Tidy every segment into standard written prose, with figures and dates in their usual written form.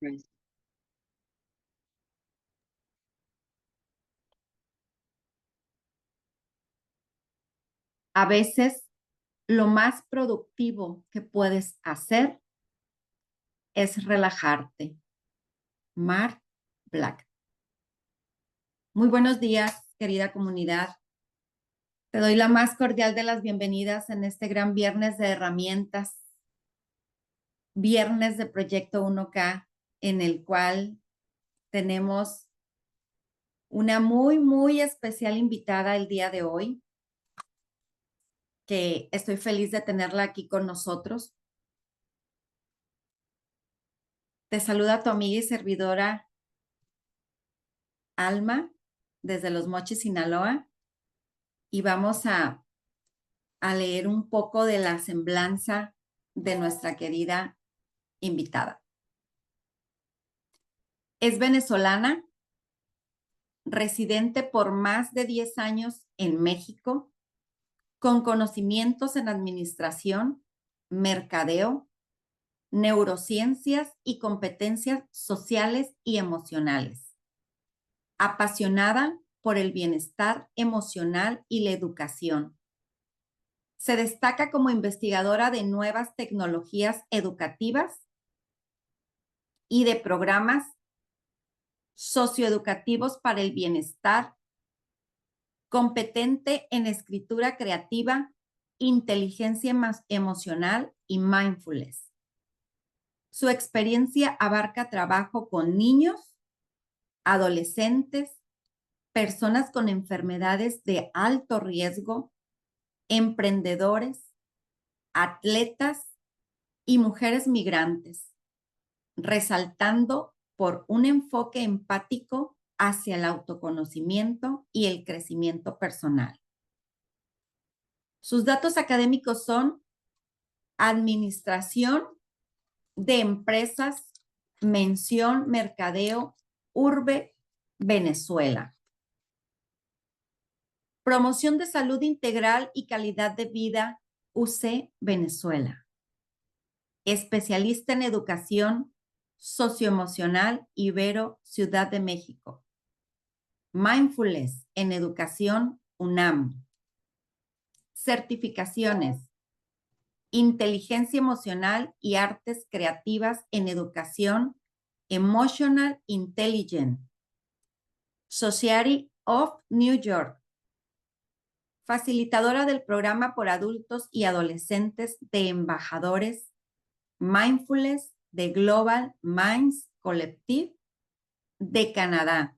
Right. A veces lo más productivo que puedes hacer es relajarte. Mark Black. Muy buenos días, querida comunidad. Te doy la más cordial de las bienvenidas en este gran viernes de herramientas, viernes de Proyecto 1K, en el cual tenemos una muy especial invitada el día de hoy, que estoy feliz de tenerla aquí con nosotros. Te saluda tu amiga y servidora Alma desde Los Mochis, Sinaloa, y vamos a leer un poco de la semblanza de nuestra querida invitada. Es venezolana, residente por más de 10 años en México, con conocimientos en administración, mercadeo, neurociencias y competencias sociales y emocionales. Apasionada por el bienestar emocional y la educación. Se destaca como investigadora de nuevas tecnologías educativas y de programas socioeducativos para el bienestar, competente en escritura creativa, inteligencia emocional y mindfulness. Su experiencia abarca trabajo con niños, adolescentes, personas con enfermedades de alto riesgo, emprendedores, atletas y mujeres migrantes, resaltando por un enfoque empático hacia el autoconocimiento y el crecimiento personal. Sus datos académicos son Administración de Empresas, Mención Mercadeo, Urbe, Venezuela. Promoción de Salud Integral y Calidad de Vida, UC, Venezuela. Especialista en Educación Socioemocional, Ibero, Ciudad de México. Mindfulness en Educación, UNAM. Certificaciones. Inteligencia Emocional y Artes Creativas en Educación, Emotional Intelligence. Society of New York. Facilitadora del programa por adultos y adolescentes de embajadores Mindfulness de Global Minds Collective de Canadá.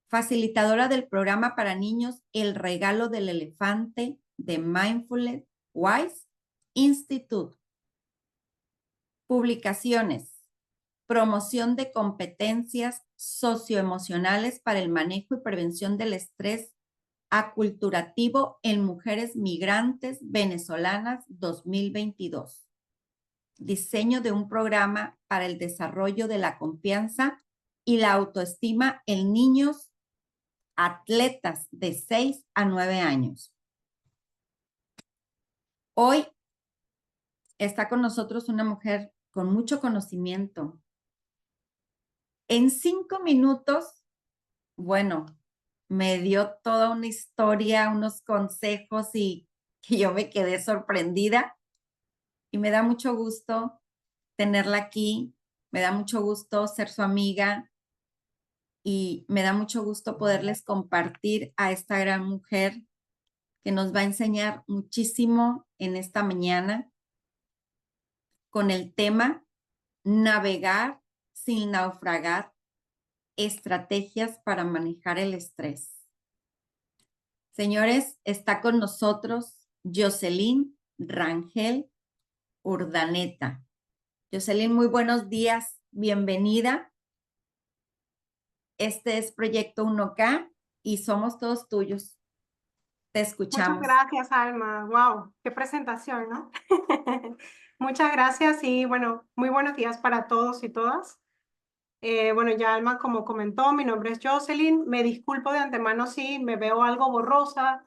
Facilitadora del programa para niños El Regalo del Elefante de Mindfulness Wise Institute. Publicaciones. Promoción de competencias socioemocionales para el manejo y prevención del estrés aculturativo en mujeres migrantes venezolanas 2022. Diseño de un programa para el desarrollo de la confianza y la autoestima en niños atletas de 6 a 9 años. Hoy está con nosotros una mujer con mucho conocimiento. En 5 minutos, bueno, me dio toda una historia, unos consejos y yo me quedé sorprendida y me da mucho gusto tenerla aquí, me da mucho gusto ser su amiga y me da mucho gusto poderles compartir a esta gran mujer que nos va a enseñar muchísimo en esta mañana con el tema Navegar sin naufragar, estrategias para manejar el estrés. Señores, está con nosotros Jocelyn Rangel Urdaneta. Jocelyn, muy buenos días, bienvenida. Este es Proyecto 1K y somos todos tuyos. Te Muchas escuchamos. gracias, Alma. Wow, qué presentación, ¿no? Muchas gracias y bueno, muy buenos días para todos y todas. Bueno, ya Alma, como comentó, mi nombre es Jocelyn. Me disculpo de antemano si me veo algo borrosa.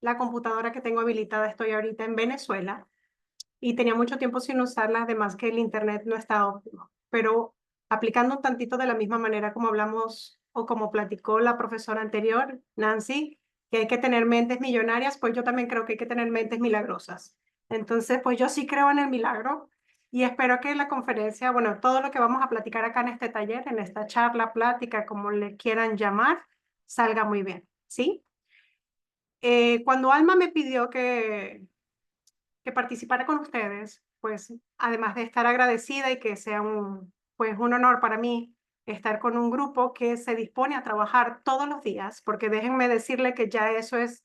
La computadora que tengo habilitada, estoy ahorita en Venezuela. y tenía mucho tiempo sin usarla, además que el internet no está óptimo. Pero aplicando un tantito de la misma manera como hablamos o como platicó la profesora anterior, Nancy, que hay que tener mentes millonarias, pues yo también creo que hay que tener mentes milagrosas. Entonces, pues yo sí creo en el milagro y espero que la conferencia, bueno, todo lo que vamos a platicar acá en este taller, en esta charla, plática, como le quieran llamar, salga muy bien, ¿sí? Cuando Alma me pidió que participara con ustedes, pues además de estar agradecida y que sea pues, un honor para mí estar con un grupo que se dispone a trabajar todos los días, porque déjenme decirle que ya eso es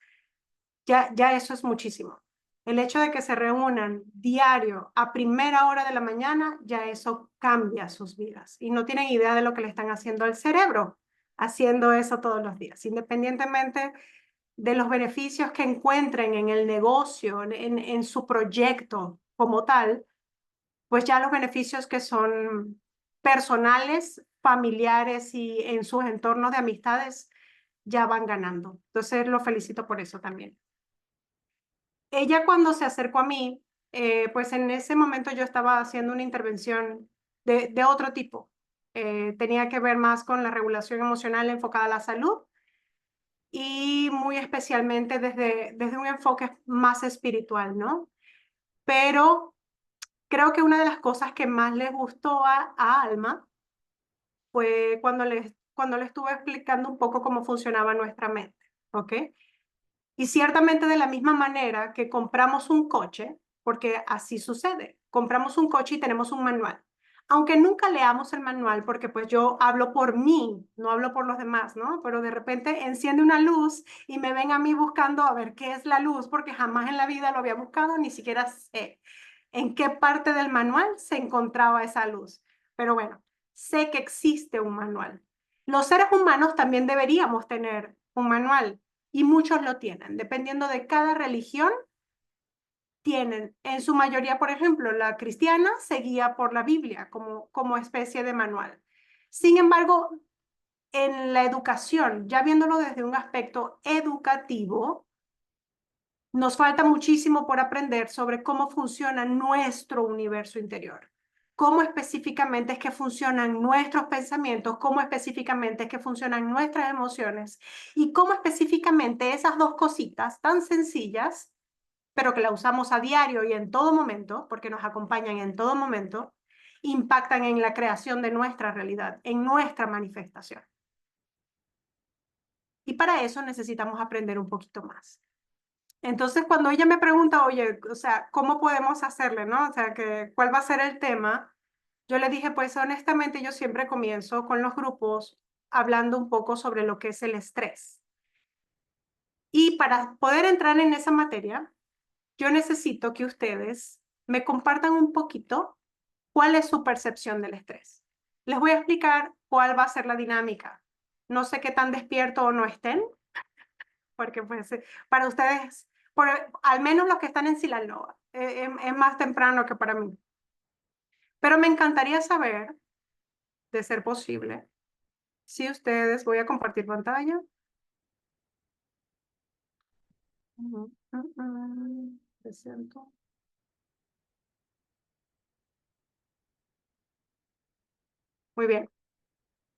muchísimo. El hecho de que se reúnan diario a primera hora de la mañana, ya eso cambia sus vidas y no tienen idea de lo que le están haciendo al cerebro haciendo eso todos los días, independientemente de los beneficios que encuentren en el negocio, en su proyecto como tal, pues ya los beneficios que son personales, familiares y en sus entornos de amistades ya van ganando. Entonces lo felicito por eso también. Ella cuando se acercó a mí, pues en ese momento yo estaba haciendo una intervención de otro tipo. Tenía que ver más con la regulación emocional enfocada a la salud y muy especialmente desde un enfoque más espiritual, ¿no? Pero creo que una de las cosas que más le gustó a Alma fue cuando le estuve explicando un poco cómo funcionaba nuestra mente, ¿ok? Y ciertamente de la misma manera que compramos un coche, porque así sucede, compramos un coche y tenemos un manual. Aunque nunca leamos el manual, porque pues yo hablo por mí, no hablo por los demás, ¿no? Pero de repente enciende una luz y me ven a mí buscando a ver qué es la luz, porque jamás en la vida lo había buscado, ni siquiera sé en qué parte del manual se encontraba esa luz. Pero bueno, sé que existe un manual. Los seres humanos también deberíamos tener un manual y muchos lo tienen. Dependiendo de cada religión, tienen, en su mayoría, por ejemplo, la cristiana se guía por la Biblia como especie de manual. Sin embargo, en la educación, ya viéndolo desde un aspecto educativo, nos falta muchísimo por aprender sobre cómo funciona nuestro universo interior. Cómo específicamente es que funcionan nuestros pensamientos, cómo específicamente es que funcionan nuestras emociones y cómo específicamente esas dos cositas tan sencillas, pero que la usamos a diario y en todo momento, porque nos acompañan en todo momento, impactan en la creación de nuestra realidad, en nuestra manifestación. Y para eso necesitamos aprender un poquito más. Entonces, cuando ella me pregunta, oye, o sea, ¿cómo podemos hacerle, no? O sea, ¿cuál va a ser el tema? Yo le dije, pues honestamente, yo siempre comienzo con los grupos hablando un poco sobre lo que es el estrés. Y para poder entrar en esa materia, yo necesito que ustedes me compartan un poquito cuál es su percepción del estrés. Les voy a explicar cuál va a ser la dinámica. No sé qué tan despierto o no estén, porque pues para ustedes, al menos los que están en Sinaloa, es más temprano que para mí. Pero me encantaría saber, de ser posible, si ustedes, voy a compartir pantalla. Presento. Muy bien.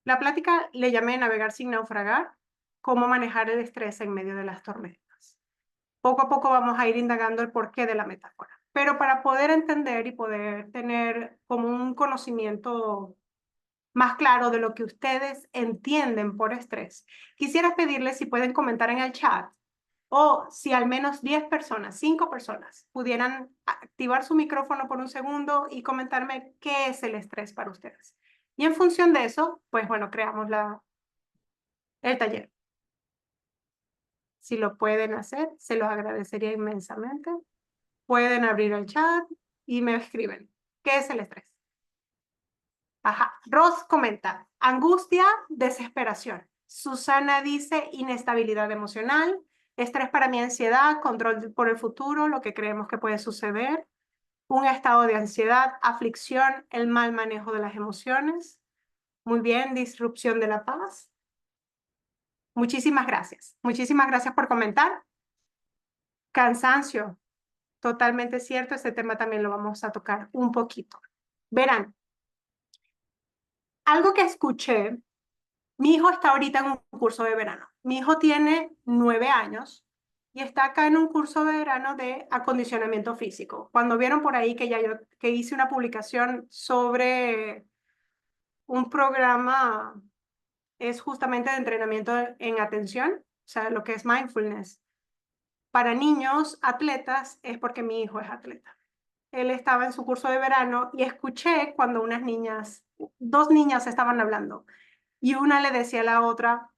La plática le llamé Navegar sin naufragar, cómo manejar el estrés en medio de las tormentas. Poco a poco vamos a ir indagando el porqué de la metáfora. Pero para poder entender y poder tener como un conocimiento más claro de lo que ustedes entienden por estrés, quisiera pedirles si pueden comentar en el chat o si al menos 10 personas, 5 personas, pudieran activar su micrófono por un segundo y comentarme qué es el estrés para ustedes. Y en función de eso, pues bueno, creamos el taller. Si lo pueden hacer, se los agradecería inmensamente. Pueden abrir el chat y me escriben. ¿Qué es el estrés? Ajá. Ross comenta, angustia, desesperación. Susana dice, inestabilidad emocional. Estrés para mí, ansiedad, control por el futuro, lo que creemos que puede suceder. Un estado de ansiedad, aflicción, el mal manejo de las emociones. Muy bien, disrupción de la paz. Muchísimas gracias. Muchísimas gracias por comentar. Cansancio. totalmente cierto. Este tema también lo vamos a tocar un poquito. Verán, algo que escuché, mi hijo está ahorita en un curso de verano. Mi hijo tiene 9 años y está acá en un curso de verano de acondicionamiento físico. Cuando vieron por ahí que ya yo que hice una publicación sobre un programa, es justamente de entrenamiento en atención, o sea, lo que es mindfulness. Para niños atletas es porque mi hijo es atleta. Él estaba en su curso de verano y escuché cuando unas niñas, dos niñas estaban hablando y una le decía a la otra,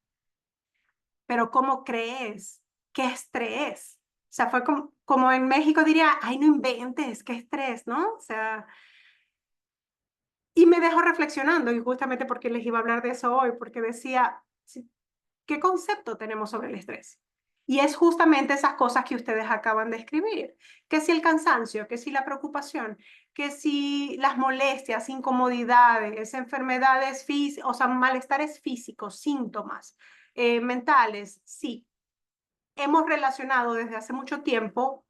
pero ¿cómo crees? ¿Qué estrés? O sea, fue como en México diría, ay, no inventes, qué estrés, ¿no? O sea, y me dejó reflexionando y justamente porque les iba a hablar de eso hoy, porque decía, ¿qué concepto tenemos sobre el estrés? Y es justamente esas cosas que ustedes acaban de escribir, que si el cansancio, que si la preocupación, que si las molestias, incomodidades, enfermedades físicas, o sea, malestares físicos, síntomas mentales, sí. Hemos relacionado desde hace mucho tiempo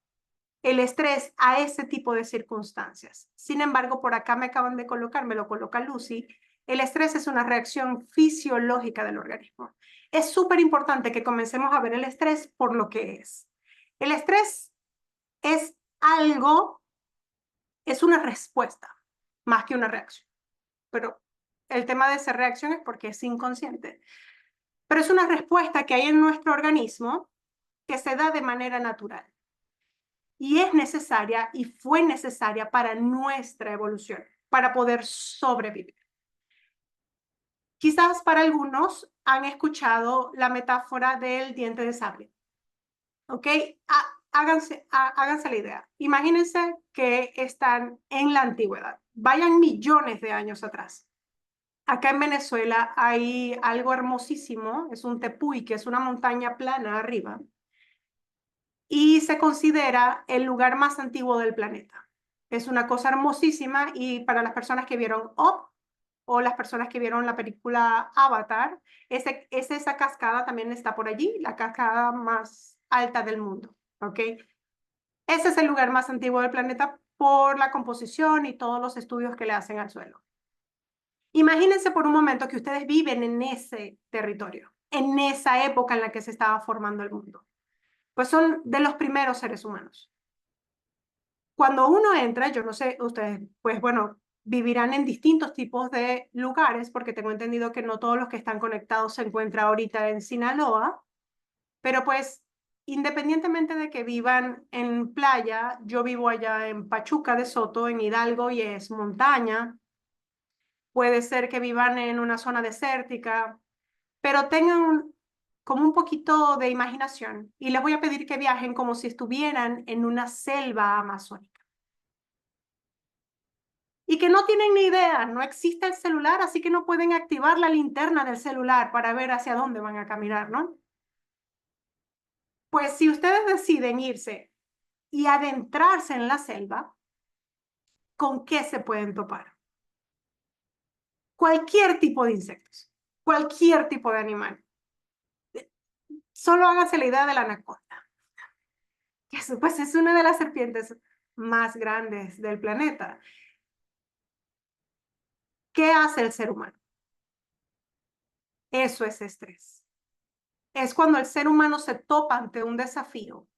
el estrés a ese tipo de circunstancias. Sin embargo, por acá me acaban de colocar, me lo coloca Lucy, el estrés es una reacción fisiológica del organismo. Es súper importante que comencemos a ver el estrés por lo que es. El estrés es algo, es una respuesta más que una reacción. Pero el tema de ser reacción es porque es inconsciente. Pero es una respuesta que hay en nuestro organismo que se da de manera natural. Y es necesaria y fue necesaria para nuestra evolución, para poder sobrevivir. Quizás para algunos han escuchado la metáfora del diente de sable. ¿Ok? Háganse la idea. Imagínense que están en la antigüedad. Vayan millones de años atrás. Acá en Venezuela hay algo hermosísimo, es un tepuy, que es una montaña plana arriba, y se considera el lugar más antiguo del planeta. Es una cosa hermosísima y para las personas que vieron Up o las personas que vieron la película Avatar, esa cascada también está por allí, la cascada más alta del mundo, ¿ok? Ese es el lugar más antiguo del planeta por la composición y todos los estudios que le hacen al suelo. Imagínense por un momento que ustedes viven en ese territorio, en esa época en la que se estaba formando el mundo. Pues son de los primeros seres humanos. Cuando uno entra, yo no sé, ustedes, pues bueno, vivirán en distintos tipos de lugares, porque tengo entendido que no todos los que están conectados se encuentran ahorita en Sinaloa, pero pues independientemente de que vivan en playa, yo vivo allá en Pachuca de Soto, en Hidalgo, y es montaña, puede ser que vivan en una zona desértica, pero tengan como un poquito de imaginación y les voy a pedir que viajen como si estuvieran en una selva amazónica. Y que no tienen ni idea, no existe el celular, así que no pueden activar la linterna del celular para ver hacia dónde van a caminar, ¿no? Pues si ustedes deciden irse y adentrarse en la selva, ¿con qué se pueden topar? Cualquier tipo de insectos, cualquier tipo de animal. Solo háganse la idea de la anaconda, que pues es una de las serpientes más grandes del planeta. ¿Qué hace el ser humano? Eso es estrés. Es cuando el ser humano se topa ante un desafío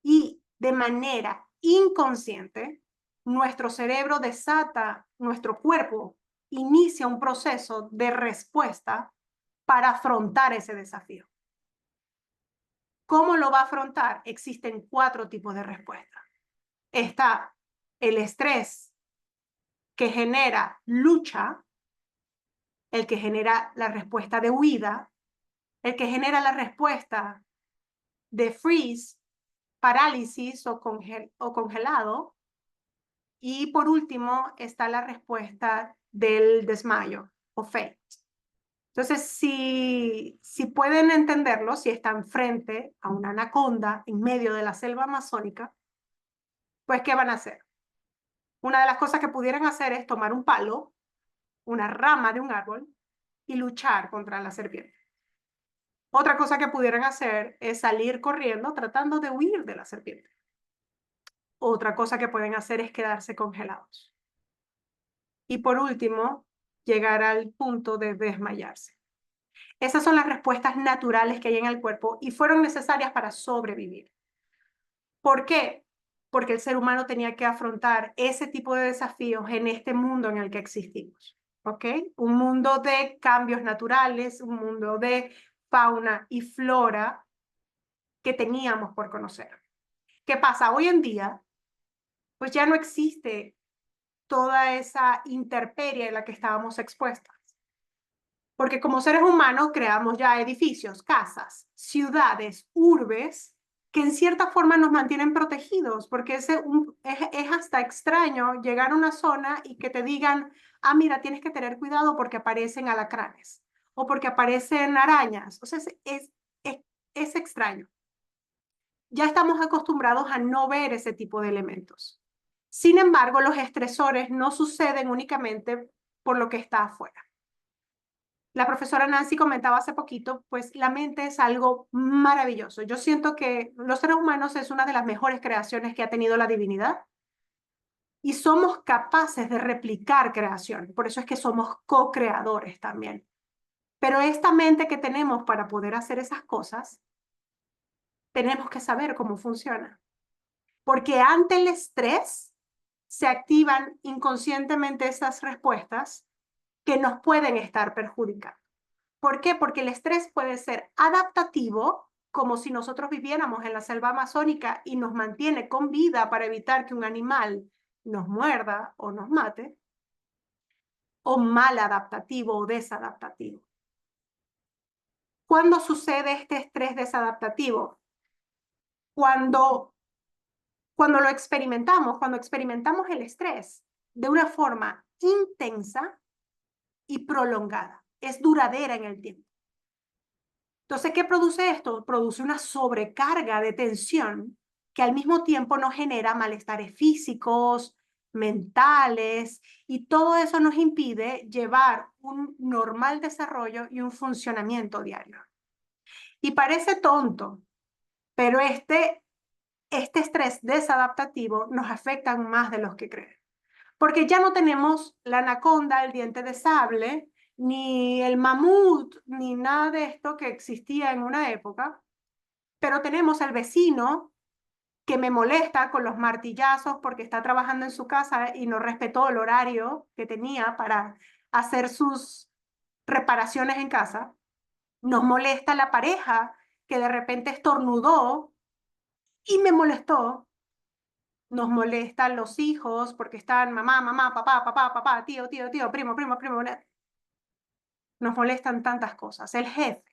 y de manera inconsciente, nuestro cerebro desata, nuestro cuerpo inicia un proceso de respuesta para afrontar ese desafío. ¿Cómo lo va a afrontar? Existen 4 tipos de respuesta. Está el estrés que genera lucha, el que genera la respuesta de huida, el que genera la respuesta de freeze, parálisis o congelado. Y por último está la respuesta del desmayo o faint. Entonces, si pueden entenderlo, si están frente a una anaconda en medio de la selva amazónica, pues ¿qué van a hacer? Una de las cosas que pudieran hacer es tomar un palo, una rama de un árbol y luchar contra la serpiente. Otra cosa que pudieran hacer es salir corriendo tratando de huir de la serpiente. otra cosa que pueden hacer es quedarse congelados. Y por último, llegar al punto de desmayarse. Esas son las respuestas naturales que hay en el cuerpo y fueron necesarias para sobrevivir. ¿Por qué? Porque el ser humano tenía que afrontar ese tipo de desafíos en este mundo en el que existimos. ¿Ok? Un mundo de cambios naturales, un mundo de fauna y flora que teníamos por conocer. ¿Qué pasa? Hoy en día, pues ya no existe toda esa intemperie en la que estábamos expuestas. Porque como seres humanos creamos ya edificios, casas, ciudades, urbes, que en cierta forma nos mantienen protegidos, porque es hasta extraño llegar a una zona y que te digan, ah, mira, tienes que tener cuidado porque aparecen alacranes o porque aparecen arañas. O sea, es extraño. Ya estamos acostumbrados a no ver ese tipo de elementos. Sin embargo, los estresores no suceden únicamente por lo que está afuera. La profesora Nancy comentaba hace poquito, pues la mente es algo maravilloso. Yo siento que los seres humanos es una de las mejores creaciones que ha tenido la divinidad y somos capaces de replicar creación. Por eso es que somos co-creadores también. Pero esta mente que tenemos para poder hacer esas cosas, tenemos que saber cómo funciona. Porque ante el estrés se activan inconscientemente esas respuestas que nos pueden estar perjudicando. ¿Por qué? Porque el estrés puede ser adaptativo, como si nosotros viviéramos en la selva amazónica y nos mantiene con vida para evitar que un animal nos muerda o nos mate, o mal adaptativo o desadaptativo. ¿Cuándo sucede este estrés desadaptativo? Cuando lo experimentamos, cuando experimentamos el estrés de una forma intensa y prolongada, es duradera en el tiempo. Entonces, ¿qué produce esto? Produce una sobrecarga de tensión que al mismo tiempo nos genera malestares físicos, mentales, y todo eso nos impide llevar un normal desarrollo y un funcionamiento diario. Y parece tonto, pero este estrés desadaptativo nos afecta más de los que creen. Porque ya no tenemos la anaconda, el diente de sable, ni el mamut, ni nada de esto que existía en una época, pero tenemos el vecino que me molesta con los martillazos porque está trabajando en su casa y no respetó el horario que tenía para hacer sus reparaciones en casa. Nos molesta la pareja que de repente estornudó y me molestó. Nos molestan los hijos porque están mamá, mamá, papá, papá, papá, tío, tío, tío, primo, primo, primo. Nos molestan tantas cosas. El jefe,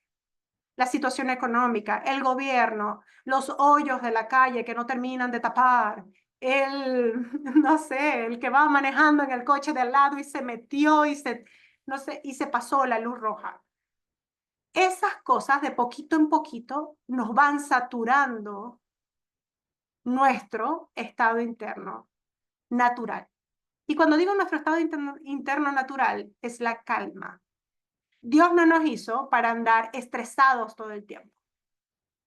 la situación económica, el gobierno, los hoyos de la calle que no terminan de tapar, no sé, el que va manejando en el coche de al lado y se metió no sé, y se pasó la luz roja. Esas cosas de poquito en poquito nos van saturando nuestro estado interno natural. Y cuando digo nuestro estado interno natural, es la calma. Dios no nos hizo para andar estresados todo el tiempo.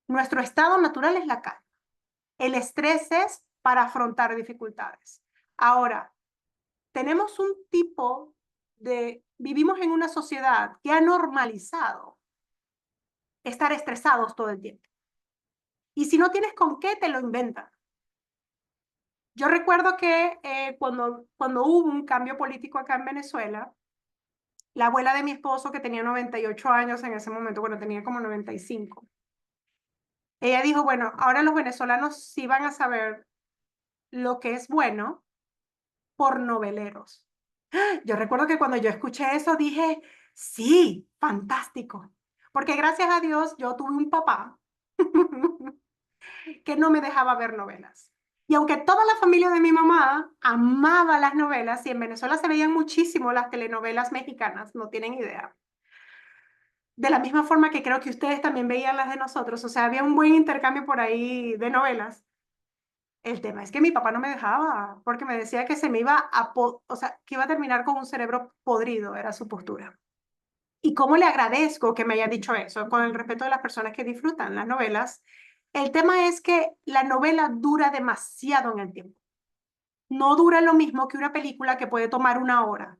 Nuestro estado natural es la calma. El estrés es para afrontar dificultades. Ahora, tenemos un tipo vivimos en una sociedad que ha normalizado estar estresados todo el tiempo. Y si no tienes con qué, te lo inventan. Yo recuerdo que cuando hubo un cambio político acá en Venezuela, la abuela de mi esposo, que tenía 98 años en ese momento, bueno, tenía como 95, ella dijo, bueno, ahora los venezolanos sí van a saber lo que es bueno por noveleros. Yo recuerdo que cuando yo escuché eso dije, sí, fantástico, porque gracias a Dios yo tuve un papá que no me dejaba ver novelas. Y aunque toda la familia de mi mamá amaba las novelas, y en Venezuela se veían muchísimo las telenovelas mexicanas, no tienen idea. De la misma forma que creo que ustedes también veían las de nosotros, o sea, había un buen intercambio por ahí de novelas. El tema es que mi papá no me dejaba, porque me decía que se me iba o sea, que iba a terminar con un cerebro podrido, era su postura. Y cómo le agradezco que me haya dicho eso, con el respeto de las personas que disfrutan las novelas, El tema es que la novela dura demasiado en el tiempo. No dura lo mismo que una película que puede tomar 1 hora,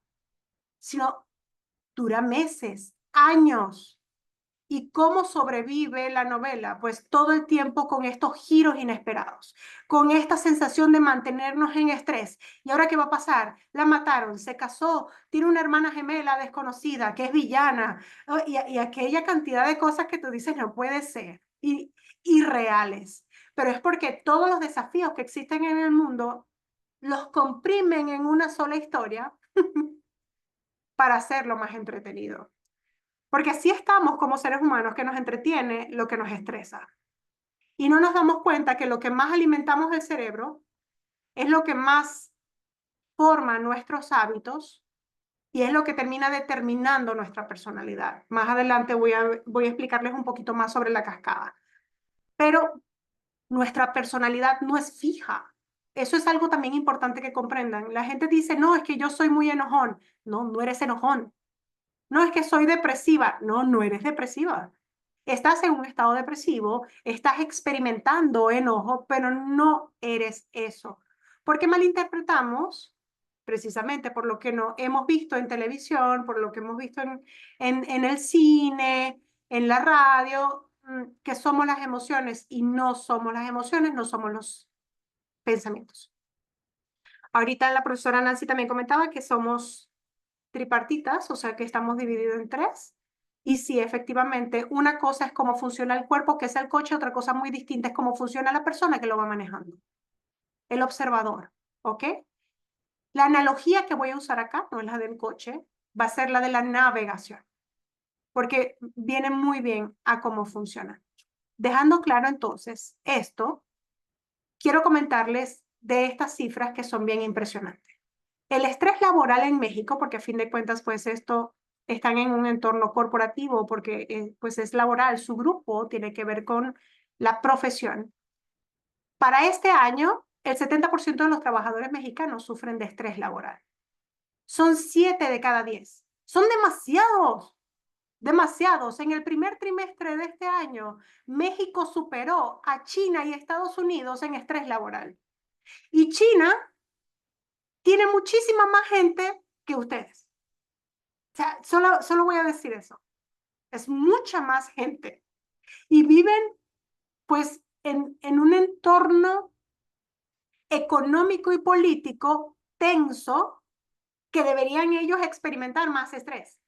sino dura meses, años. ¿Y cómo sobrevive la novela? Pues todo el tiempo con estos giros inesperados, con esta sensación de mantenernos en estrés. ¿Y ahora qué va a pasar? La mataron, se casó, tiene una hermana gemela desconocida que es villana, ¿no? Y aquella cantidad de cosas que tú dices no puede ser, y irreales. Pero es porque todos los desafíos que existen en el mundo los comprimen en una sola historia para hacerlo más entretenido. Porque así estamos como seres humanos, que nos entretiene lo que nos estresa. Y no nos damos cuenta que lo que más alimentamos el cerebro es lo que más forma nuestros hábitos y es lo que termina determinando nuestra personalidad. Más adelante voy a explicarles un poquito más sobre la cascada. Pero nuestra personalidad no es fija. Eso es algo también importante que comprendan. La gente dice, no, es que yo soy muy enojón. No, no eres enojón. No, es que soy depresiva. No, no eres depresiva. Estás en un estado depresivo, estás experimentando enojo, pero no eres eso. Porque malinterpretamos, precisamente por lo que no hemos visto en televisión, por lo que hemos visto en el cine, en la radio, que somos las emociones y no somos las emociones, no somos los pensamientos. Ahorita la profesora Nancy también comentaba que somos tripartitas, o sea que estamos divididos en tres. Y sí, efectivamente, una cosa es cómo funciona el cuerpo, que es el coche, otra cosa muy distinta es cómo funciona la persona que lo va manejando, el observador, ¿ok? La analogía que voy a usar acá, no es la del coche, va a ser la de la navegación, porque viene muy bien a cómo funciona. Dejando claro entonces esto, quiero comentarles de estas cifras que son bien impresionantes. El estrés laboral en México, porque a fin de cuentas, pues esto están en un entorno corporativo, porque pues es laboral, su grupo tiene que ver con la profesión. Para este año, el 70% de los trabajadores mexicanos sufren de estrés laboral. Son 7 de cada 10. Son demasiados, demasiados. En el primer trimestre de este año, México superó a China y Estados Unidos en estrés laboral. Y China tiene muchísima más gente que ustedes. O sea, solo voy a decir eso. Es mucha más gente. Y viven, pues, en un entorno económico y político tenso que deberían ellos experimentar más estrés,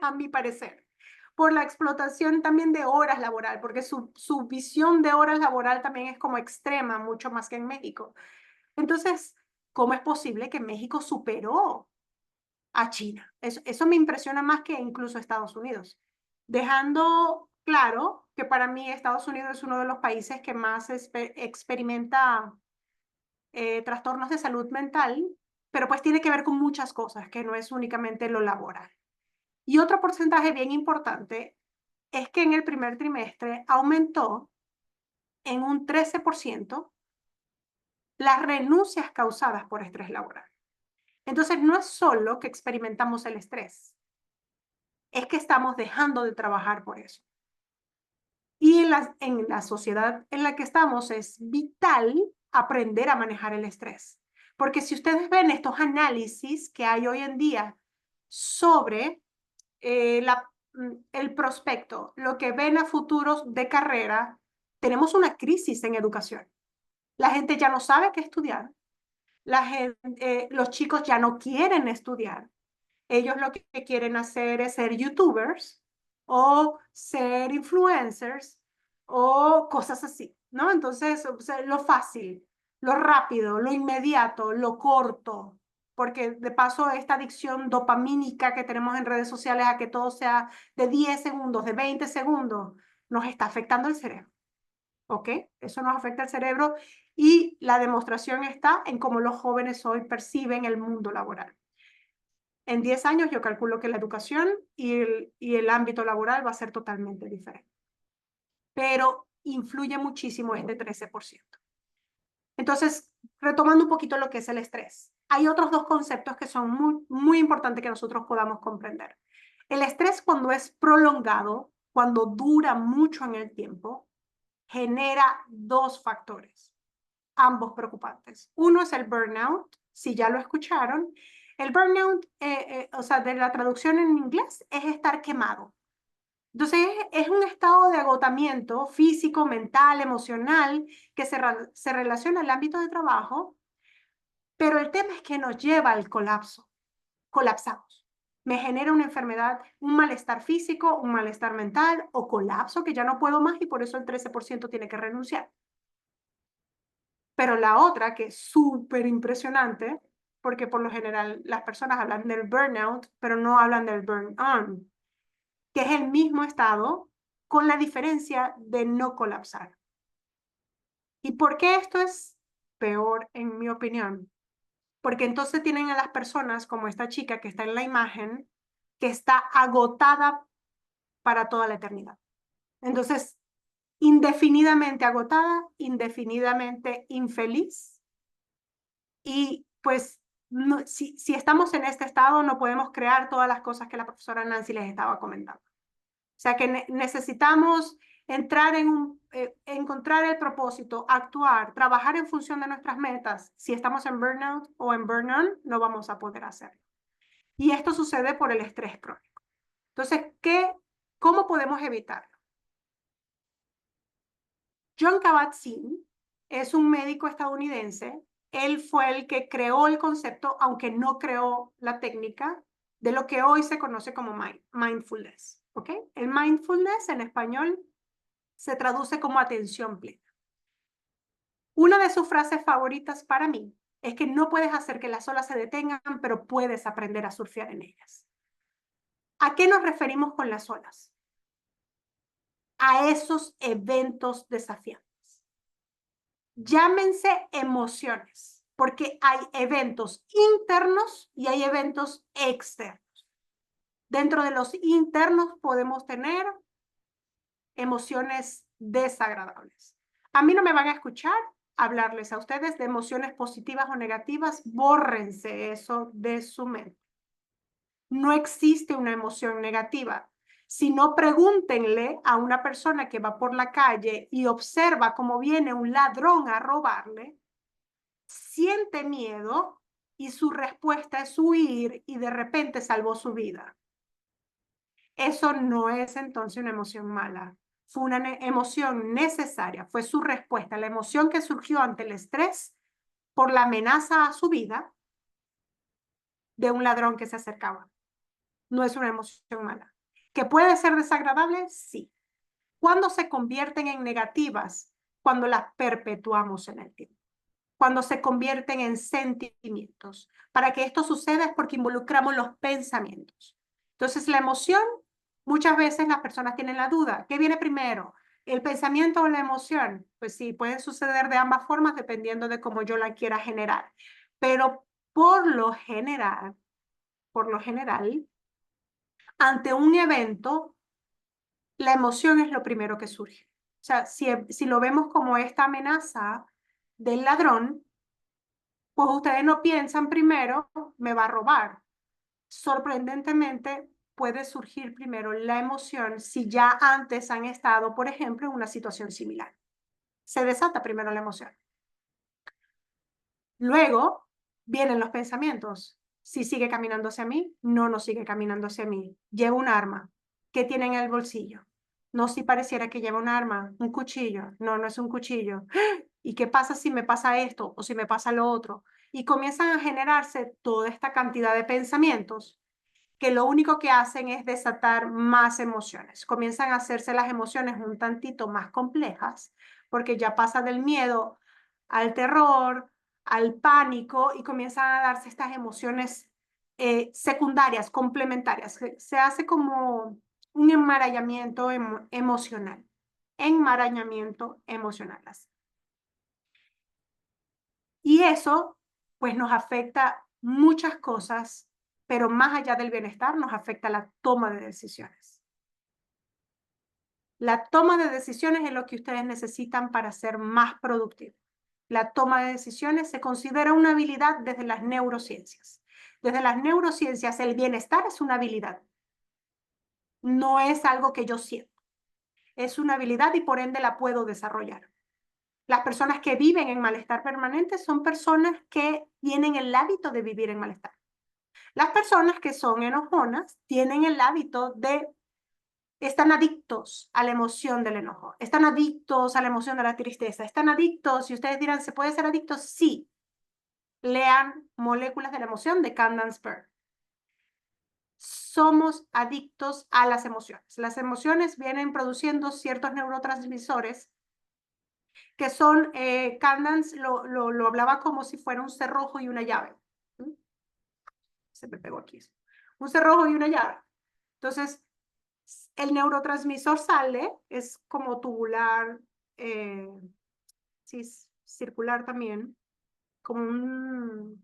a mi parecer, por la explotación también de horas laboral, porque su visión de horas laboral también es como extrema, mucho más que en México. Entonces, ¿cómo es posible que México superó a China? Eso me impresiona más que incluso Estados Unidos. Dejando claro que para mí Estados Unidos es uno de los países que más experimenta trastornos de salud mental, pero pues tiene que ver con muchas cosas, que no es únicamente lo laboral. Y otro porcentaje bien importante es que en el primer trimestre aumentó en un 13% las renuncias causadas por estrés laboral. Entonces, no es solo que experimentamos el estrés, es que estamos dejando de trabajar por eso. Y en la sociedad en la que estamos es vital aprender a manejar el estrés. Porque si ustedes ven estos análisis que hay hoy en día sobre el prospecto, lo que ven a futuros de carrera, tenemos una crisis en educación. La gente ya no sabe qué estudiar. Los chicos ya no quieren estudiar. Ellos lo que quieren hacer es ser youtubers o ser influencers o cosas así, ¿no? Entonces, o sea, lo fácil, lo rápido, lo inmediato, lo corto, porque de paso esta adicción dopamínica que tenemos en redes sociales a que todo sea de 10 segundos, de 20 segundos, nos está afectando el cerebro, ¿ok? Eso nos afecta el cerebro y la demostración está en cómo los jóvenes hoy perciben el mundo laboral. En 10 años yo calculo que la educación y el ámbito laboral va a ser totalmente diferente. Pero influye muchísimo este 13%. Entonces, retomando un poquito lo que es el estrés, hay otros dos conceptos que son muy importantes que nosotros podamos comprender. El estrés cuando es prolongado, cuando dura mucho en el tiempo, genera dos factores, ambos preocupantes. Uno es el burnout, si ya lo escucharon. El burnout, o sea, de la traducción en inglés, es estar quemado. Entonces, es un estado de agotamiento físico, mental, emocional, que se relaciona al ámbito de trabajo, pero el tema es que nos lleva al colapso. Colapsamos. Me genera una enfermedad, un malestar físico, un malestar mental o colapso que ya no puedo más y por eso el 13% tiene que renunciar. Pero la otra, que es súper impresionante, porque por lo general las personas hablan del burnout, pero no hablan del burn-on, que es el mismo estado con la diferencia de no colapsar. ¿Y por qué esto es peor, en mi opinión? Porque entonces tienen a las personas como esta chica que está en la imagen, que está agotada para toda la eternidad. Entonces, indefinidamente agotada, indefinidamente infeliz. Y pues, no, si estamos en este estado, no podemos crear todas las cosas que la profesora Nancy les estaba comentando. O sea que necesitamos entrar encontrar el propósito, actuar, trabajar en función de nuestras metas. Si estamos en burnout o en burn-on, no vamos a poder hacerlo. Y esto sucede por el estrés crónico. Entonces, ¿cómo podemos evitarlo? John Kabat-Zinn es un médico estadounidense. Él fue el que creó el concepto, aunque no creó la técnica, de lo que hoy se conoce como mindfulness. ¿Ok? El mindfulness en español se traduce como atención plena. Una de sus frases favoritas para mí es que no puedes hacer que las olas se detengan, pero puedes aprender a surfear en ellas. ¿A qué nos referimos con las olas? A esos eventos desafiantes. Llámense emociones, porque hay eventos internos y hay eventos externos. Dentro de los internos podemos tener emociones desagradables. A mí no me van a escuchar hablarles a ustedes de emociones positivas o negativas, bórrense eso de su mente. No existe una emoción negativa. Si no, pregúntenle a una persona que va por la calle y observa cómo viene un ladrón a robarle, siente miedo y su respuesta es huir y de repente salvó su vida. Eso no es entonces una emoción mala. Fue una emoción necesaria, fue su respuesta, la emoción que surgió ante el estrés por la amenaza a su vida de un ladrón que se acercaba. No es una emoción mala. ¿Que puede ser desagradable? Sí. ¿Cuándo se convierten en negativas? Cuando las perpetuamos en el tiempo. Cuando se convierten en sentimientos. Para que esto suceda es porque involucramos los pensamientos. Entonces, la emoción, muchas veces las personas tienen la duda. ¿Qué viene primero? ¿El pensamiento o la emoción? Pues sí, pueden suceder de ambas formas dependiendo de cómo yo la quiera generar. Pero por lo general, ante un evento, la emoción es lo primero que surge. O sea, si lo vemos como esta amenaza del ladrón, pues ustedes no piensan primero, me va a robar. Sorprendentemente, puede surgir primero la emoción si ya antes han estado, por ejemplo, en una situación similar. Se desata primero la emoción. Luego vienen los pensamientos. Si sigue caminando hacia mí, no sigue caminando hacia mí. Lleva un arma. ¿Qué tiene en el bolsillo? No, si pareciera que lleva un arma, un cuchillo. No, no es un cuchillo. ¿Y qué pasa si me pasa esto o si me pasa lo otro? Y comienzan a generarse toda esta cantidad de pensamientos que lo único que hacen es desatar más emociones. Comienzan a hacerse las emociones un tantito más complejas porque ya pasa del miedo al terror, al pánico y comienzan a darse estas emociones secundarias, complementarias. Se hace como un enmarañamiento emocional. Enmarañamiento emocional. Y eso, pues, nos afecta muchas cosas, pero más allá del bienestar, nos afecta la toma de decisiones. La toma de decisiones es lo que ustedes necesitan para ser más productivos. La toma de decisiones se considera una habilidad desde las neurociencias. Desde las neurociencias, el bienestar es una habilidad. No es algo que yo siento. es una habilidad y por ende la puedo desarrollar. Las personas que viven en malestar permanente son personas que tienen el hábito de vivir en malestar. Las personas que son enojonas tienen el hábito de, están adictos a la emoción del enojo, están adictos a la emoción de la tristeza, están adictos, y ustedes dirán, ¿se puede ser adictos? Sí. Lean Moléculas de la Emoción de Candace Pert. Somos adictos a las emociones. Las emociones vienen produciendo ciertos neurotransmisores que son, Candace lo hablaba como si fuera un cerrojo y una llave. Se me pegó aquí. Un cerrojo y una llave. Entonces, el neurotransmisor sale, es como tubular, sí, circular también, como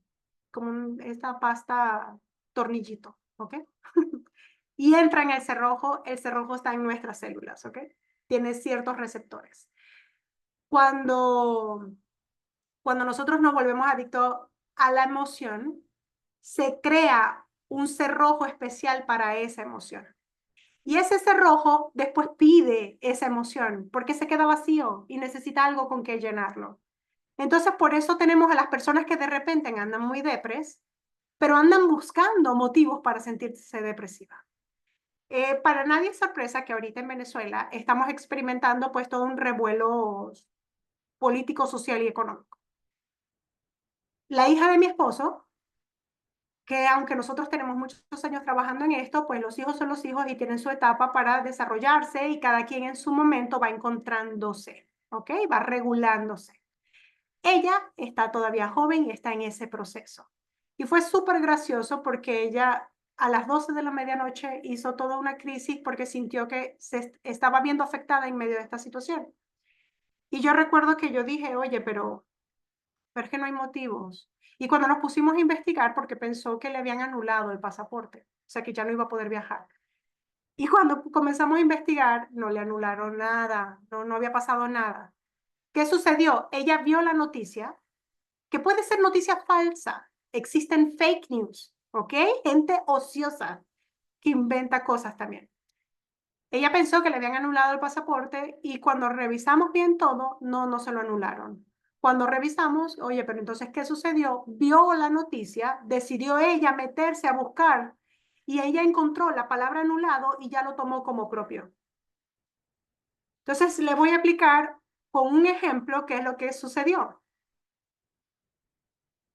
esta pasta tornillito, ¿ok? Y entra en el cerrojo está en nuestras células, ¿ok? Tiene ciertos receptores. Cuando nosotros nos volvemos adictos a la emoción, se crea un cerrojo especial para esa emoción. Y ese cerrojo después pide esa emoción porque se queda vacío y necesita algo con que llenarlo. Entonces, por eso tenemos a las personas que de repente andan muy depres, pero andan buscando motivos para sentirse depresivas. Para nadie es sorpresa que ahorita en Venezuela estamos experimentando pues todo un revuelo político, social y económico. La hija de mi esposo, que aunque nosotros tenemos muchos años trabajando en esto, pues los hijos son los hijos y tienen su etapa para desarrollarse y cada quien en su momento va encontrándose, ¿ok? Va regulándose. Ella está todavía joven y está en ese proceso. Y fue súper gracioso porque ella a las 12 de la medianoche hizo toda una crisis porque sintió que se estaba viendo afectada en medio de esta situación. Y yo recuerdo que yo dije, oye, pero es que no hay motivos. Y cuando nos pusimos a investigar, porque pensó que le habían anulado el pasaporte, o sea que ya no iba a poder viajar. Y cuando comenzamos a investigar, no le anularon nada, no había pasado nada. ¿Qué sucedió? Ella vio la noticia, que puede ser noticia falsa. Existen fake news, ¿ok? Gente ociosa que inventa cosas también. Ella pensó que le habían anulado el pasaporte y cuando revisamos bien todo, no se lo anularon. Cuando revisamos, oye, pero entonces, ¿qué sucedió? Vio la noticia, decidió ella meterse a buscar y ella encontró la palabra anulado y ya lo tomó como propio. Entonces, le voy a explicar con un ejemplo qué es lo que sucedió.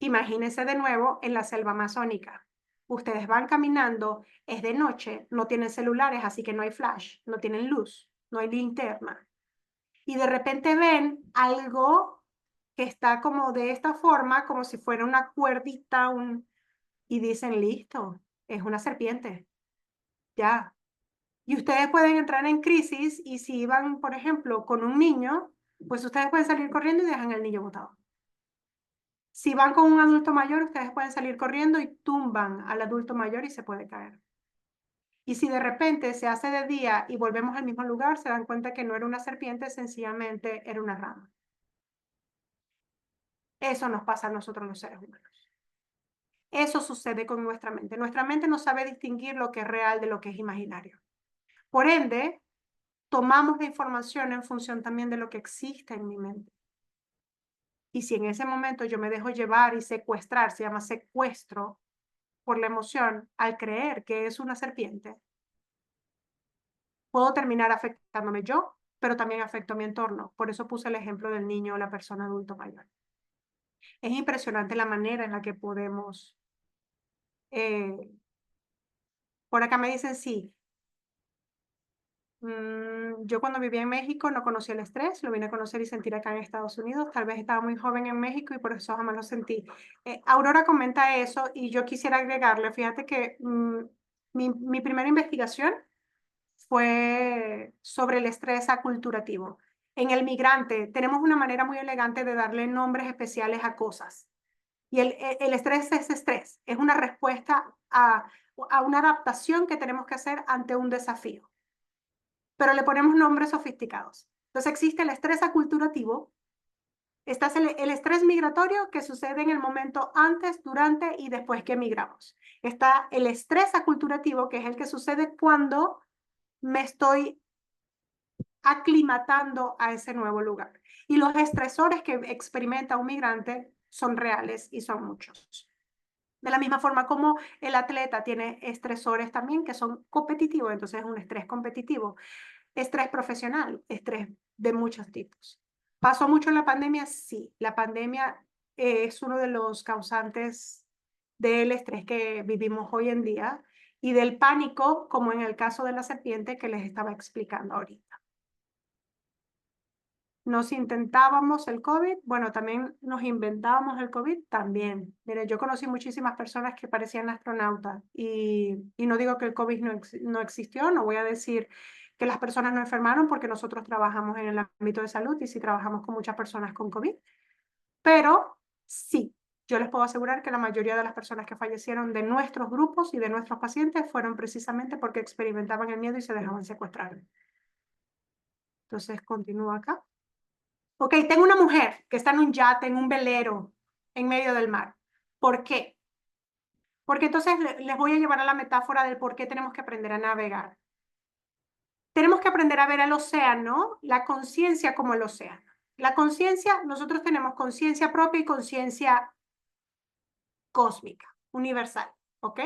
Imagínense de nuevo en la selva amazónica. Ustedes van caminando, es de noche, no tienen celulares, así que no hay flash, no tienen luz, no hay linterna. Y de repente ven algo que está como de esta forma, como si fuera una cuerdita, y dicen, listo, es una serpiente, ya. Y ustedes pueden entrar en crisis y si van, por ejemplo, con un niño, pues ustedes pueden salir corriendo y dejan al niño botado. Si van con un adulto mayor, ustedes pueden salir corriendo y tumban al adulto mayor y se puede caer. Y si de repente se hace de día y volvemos al mismo lugar, se dan cuenta que no era una serpiente, sencillamente era una rama. Eso nos pasa a nosotros los seres humanos. Eso sucede con nuestra mente. Nuestra mente no sabe distinguir lo que es real de lo que es imaginario. Por ende, tomamos la información en función también de lo que existe en mi mente. Y si en ese momento yo me dejo llevar y secuestrar, se llama secuestro por la emoción, al creer que es una serpiente, puedo terminar afectándome yo, pero también afecto a mi entorno. Por eso puse el ejemplo del niño o la persona adulto mayor. Es impresionante la manera en la que podemos... por acá me dicen sí. Yo cuando vivía en México no conocía el estrés, lo vine a conocer y sentir acá en Estados Unidos. Tal vez estaba muy joven en México y por eso jamás lo sentí. Aurora comenta eso y yo quisiera agregarle, fíjate que mi primera investigación fue sobre el estrés aculturativo. En el migrante tenemos una manera muy elegante de darle nombres especiales a cosas. Y el estrés es una respuesta a una adaptación que tenemos que hacer ante un desafío. Pero le ponemos nombres sofisticados. Entonces existe el estrés aculturativo, está el estrés migratorio que sucede en el momento antes, durante y después que migramos. Está el estrés aculturativo, que es el que sucede cuando me estoy aclimatando a ese nuevo lugar. Y los estresores que experimenta un migrante son reales y son muchos. De la misma forma como el atleta tiene estresores también que son competitivos, entonces es un estrés competitivo, estrés profesional, estrés de muchos tipos. ¿Pasó mucho en la pandemia? Sí, la pandemia es uno de los causantes del estrés que vivimos hoy en día y del pánico, como en el caso de la serpiente que les estaba explicando ahorita. Nos intentábamos el COVID, bueno, también nos inventábamos el COVID también. Mire, yo conocí muchísimas personas que parecían astronautas y no digo que el COVID no existió, no voy a decir que las personas no enfermaron porque nosotros trabajamos en el ámbito de salud y sí trabajamos con muchas personas con COVID, pero sí, yo les puedo asegurar que la mayoría de las personas que fallecieron de nuestros grupos y de nuestros pacientes fueron precisamente porque experimentaban el miedo y se dejaban secuestrar. Entonces, continúo acá. Ok, tengo una mujer que está en un yate, en un velero, en medio del mar. ¿Por qué? Porque entonces les voy a llevar a la metáfora del por qué tenemos que aprender a navegar. Tenemos que aprender a ver al océano, la conciencia como el océano. La conciencia, nosotros tenemos conciencia propia y conciencia cósmica, universal, ¿ok?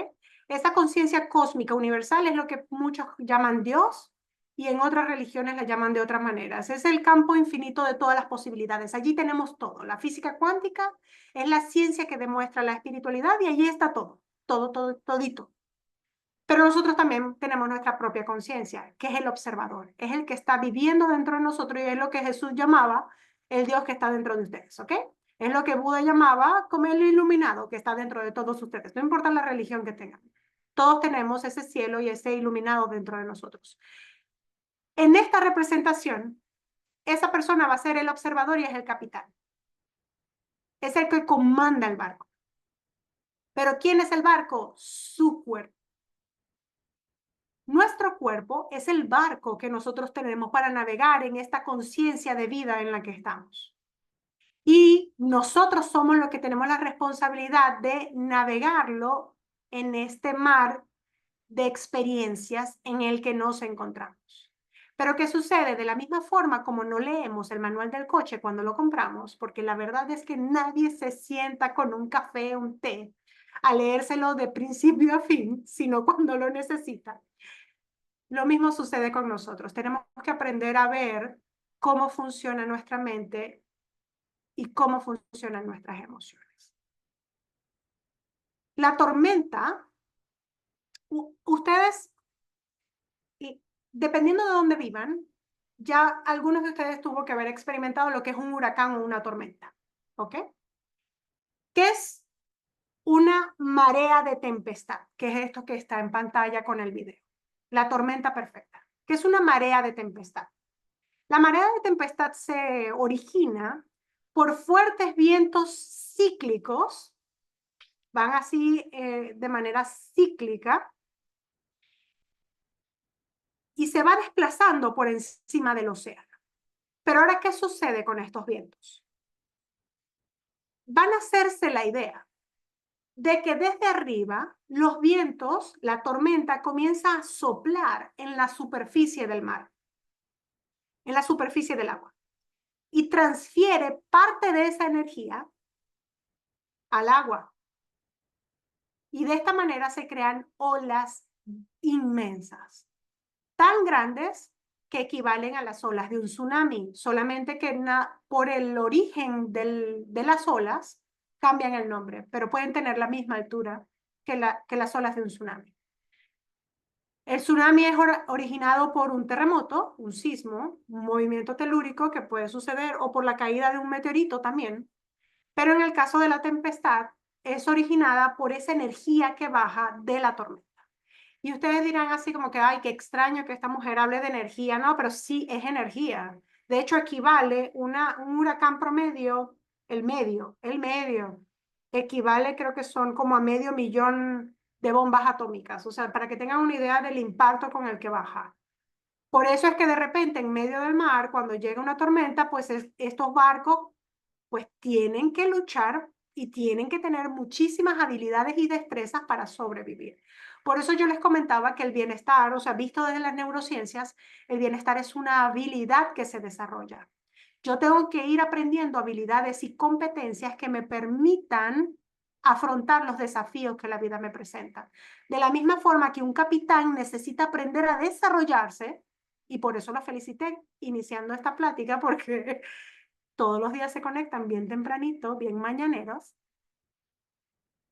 Esa conciencia cósmica universal es lo que muchos llaman Dios y en otras religiones la llaman de otras maneras. Es el campo infinito de todas las posibilidades. Allí tenemos todo. La física cuántica es la ciencia que demuestra la espiritualidad y allí está todo, todito. Pero nosotros también tenemos nuestra propia conciencia, que es el observador, es el que está viviendo dentro de nosotros y es lo que Jesús llamaba el Dios que está dentro de ustedes, ¿ok? Es lo que Buda llamaba como el iluminado que está dentro de todos ustedes, no importa la religión que tengan. Todos tenemos ese cielo y ese iluminado dentro de nosotros. En esta representación, esa persona va a ser el observador y es el capitán. Es el que comanda el barco. Pero ¿quién es el barco? Su cuerpo. Nuestro cuerpo es el barco que nosotros tenemos para navegar en esta conciencia de vida en la que estamos. Y nosotros somos los que tenemos la responsabilidad de navegarlo en este mar de experiencias en el que nos encontramos. Pero ¿qué sucede? De la misma forma como no leemos el manual del coche cuando lo compramos, porque la verdad es que nadie se sienta con un café, un té, a leérselo de principio a fin, sino cuando lo necesita. Lo mismo sucede con nosotros. Tenemos que aprender a ver cómo funciona nuestra mente y cómo funcionan nuestras emociones. La tormenta, ustedes, dependiendo de dónde vivan, ya algunos de ustedes tuvo que haber experimentado lo que es un huracán o una tormenta. ¿Ok? ¿Qué es una marea de tempestad? Que es esto que está en pantalla con el video. La tormenta perfecta. ¿Qué es una marea de tempestad? La marea de tempestad se origina por fuertes vientos cíclicos, van así de manera cíclica, y se va desplazando por encima del océano. Pero ahora, ¿qué sucede con estos vientos? Van a hacerse la idea de que desde arriba los vientos, la tormenta comienza a soplar en la superficie del mar, en la superficie del agua, y transfiere parte de esa energía al agua. Y de esta manera se crean olas inmensas, tan grandes que equivalen a las olas de un tsunami, solamente que por el origen de las olas cambian el nombre, pero pueden tener la misma altura que las olas de un tsunami. El tsunami es originado por un terremoto, un sismo, un movimiento telúrico que puede suceder, o por la caída de un meteorito también. Pero en el caso de la tempestad, es originada por esa energía que baja de la tormenta. Y ustedes dirán así como que, ay, qué extraño que esta mujer hable de energía. No, pero sí es energía. De hecho, equivale un huracán promedio, el medio, equivale creo que son como a 500.000 de bombas atómicas. O sea, para que tengan una idea del impacto con el que baja. Por eso es que de repente en medio del mar, cuando llega una tormenta, pues estos barcos pues tienen que luchar y tienen que tener muchísimas habilidades y destrezas para sobrevivir. Por eso yo les comentaba que el bienestar, o sea, visto desde las neurociencias, el bienestar es una habilidad que se desarrolla. Yo tengo que ir aprendiendo habilidades y competencias que me permitan afrontar los desafíos que la vida me presenta. De la misma forma que un capitán necesita aprender a desarrollarse, y por eso la felicité iniciando esta plática, porque todos los días se conectan bien tempranito, bien mañaneros,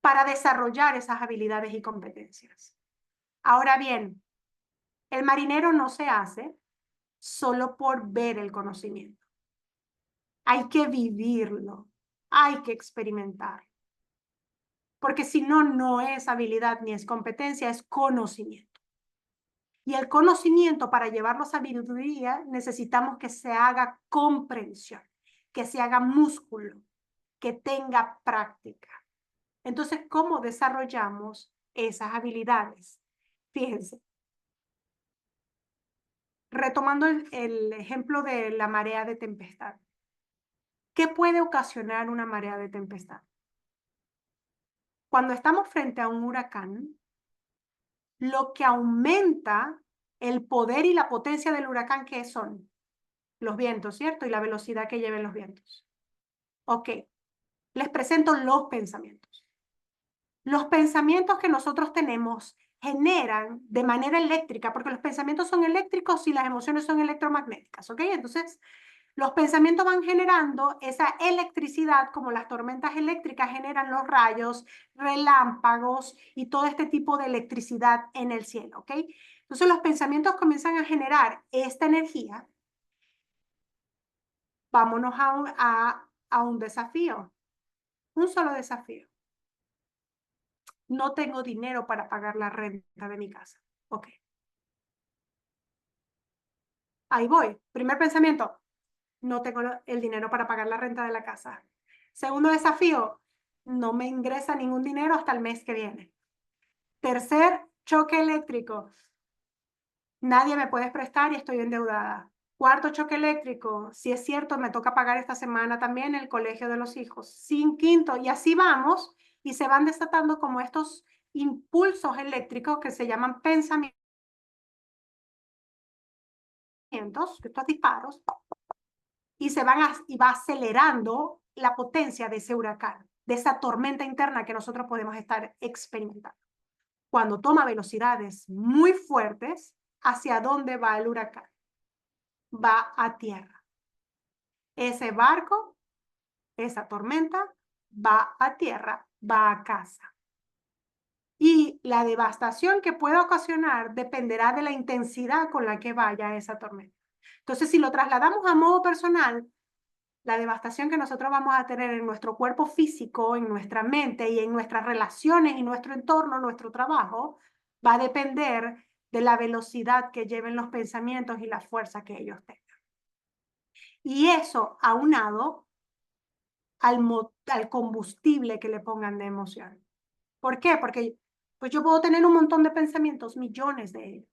para desarrollar esas habilidades y competencias. Ahora bien, el marinero no se hace solo por ver el conocimiento. Hay que vivirlo, hay que experimentar. Porque si no, no es habilidad ni es competencia, es conocimiento. Y el conocimiento, para llevarlo a sabiduría, necesitamos que se haga comprensión, que se haga músculo, que tenga práctica. Entonces, ¿cómo desarrollamos esas habilidades? Fíjense, retomando el ejemplo de la marea de tempestad. ¿Qué puede ocasionar una marea de tempestad? Cuando estamos frente a un huracán, lo que aumenta el poder y la potencia del huracán, ¿qué son? Los vientos, ¿cierto? Y la velocidad que lleven los vientos. Ok, les presento los pensamientos. Los pensamientos que nosotros tenemos generan de manera eléctrica, porque los pensamientos son eléctricos y las emociones son electromagnéticas, ¿ok? Entonces, los pensamientos van generando esa electricidad, como las tormentas eléctricas generan los rayos, relámpagos y todo este tipo de electricidad en el cielo, ¿ok? Entonces, los pensamientos comienzan a generar esta energía. Vámonos a un desafío, un solo desafío. No tengo dinero para pagar la renta de mi casa. Ok. Ahí voy. Primer pensamiento, no tengo el dinero para pagar la renta de la casa. Segundo desafío, no me ingresa ningún dinero hasta el mes que viene. Tercer choque eléctrico, nadie me puede prestar y estoy endeudada. Cuarto choque eléctrico, si es cierto, me toca pagar esta semana también el colegio de los hijos. Sin quinto, y así vamos, y se van desatando como estos impulsos eléctricos que se llaman pensamientos, estos disparos, y y va acelerando la potencia de ese huracán, de esa tormenta interna que nosotros podemos estar experimentando. Cuando toma velocidades muy fuertes, ¿hacia dónde va el huracán? Va a tierra. Ese barco, esa tormenta, va a tierra, va a casa. Y la devastación que pueda ocasionar dependerá de la intensidad con la que vaya esa tormenta. Entonces, si lo trasladamos a modo personal, la devastación que nosotros vamos a tener en nuestro cuerpo físico, en nuestra mente y en nuestras relaciones y nuestro entorno, nuestro trabajo, va a depender de la velocidad que lleven los pensamientos y la fuerza que ellos tengan. Y eso aunado al combustible que le pongan de emoción. ¿Por qué? Porque pues yo puedo tener un montón de pensamientos, millones de ellos.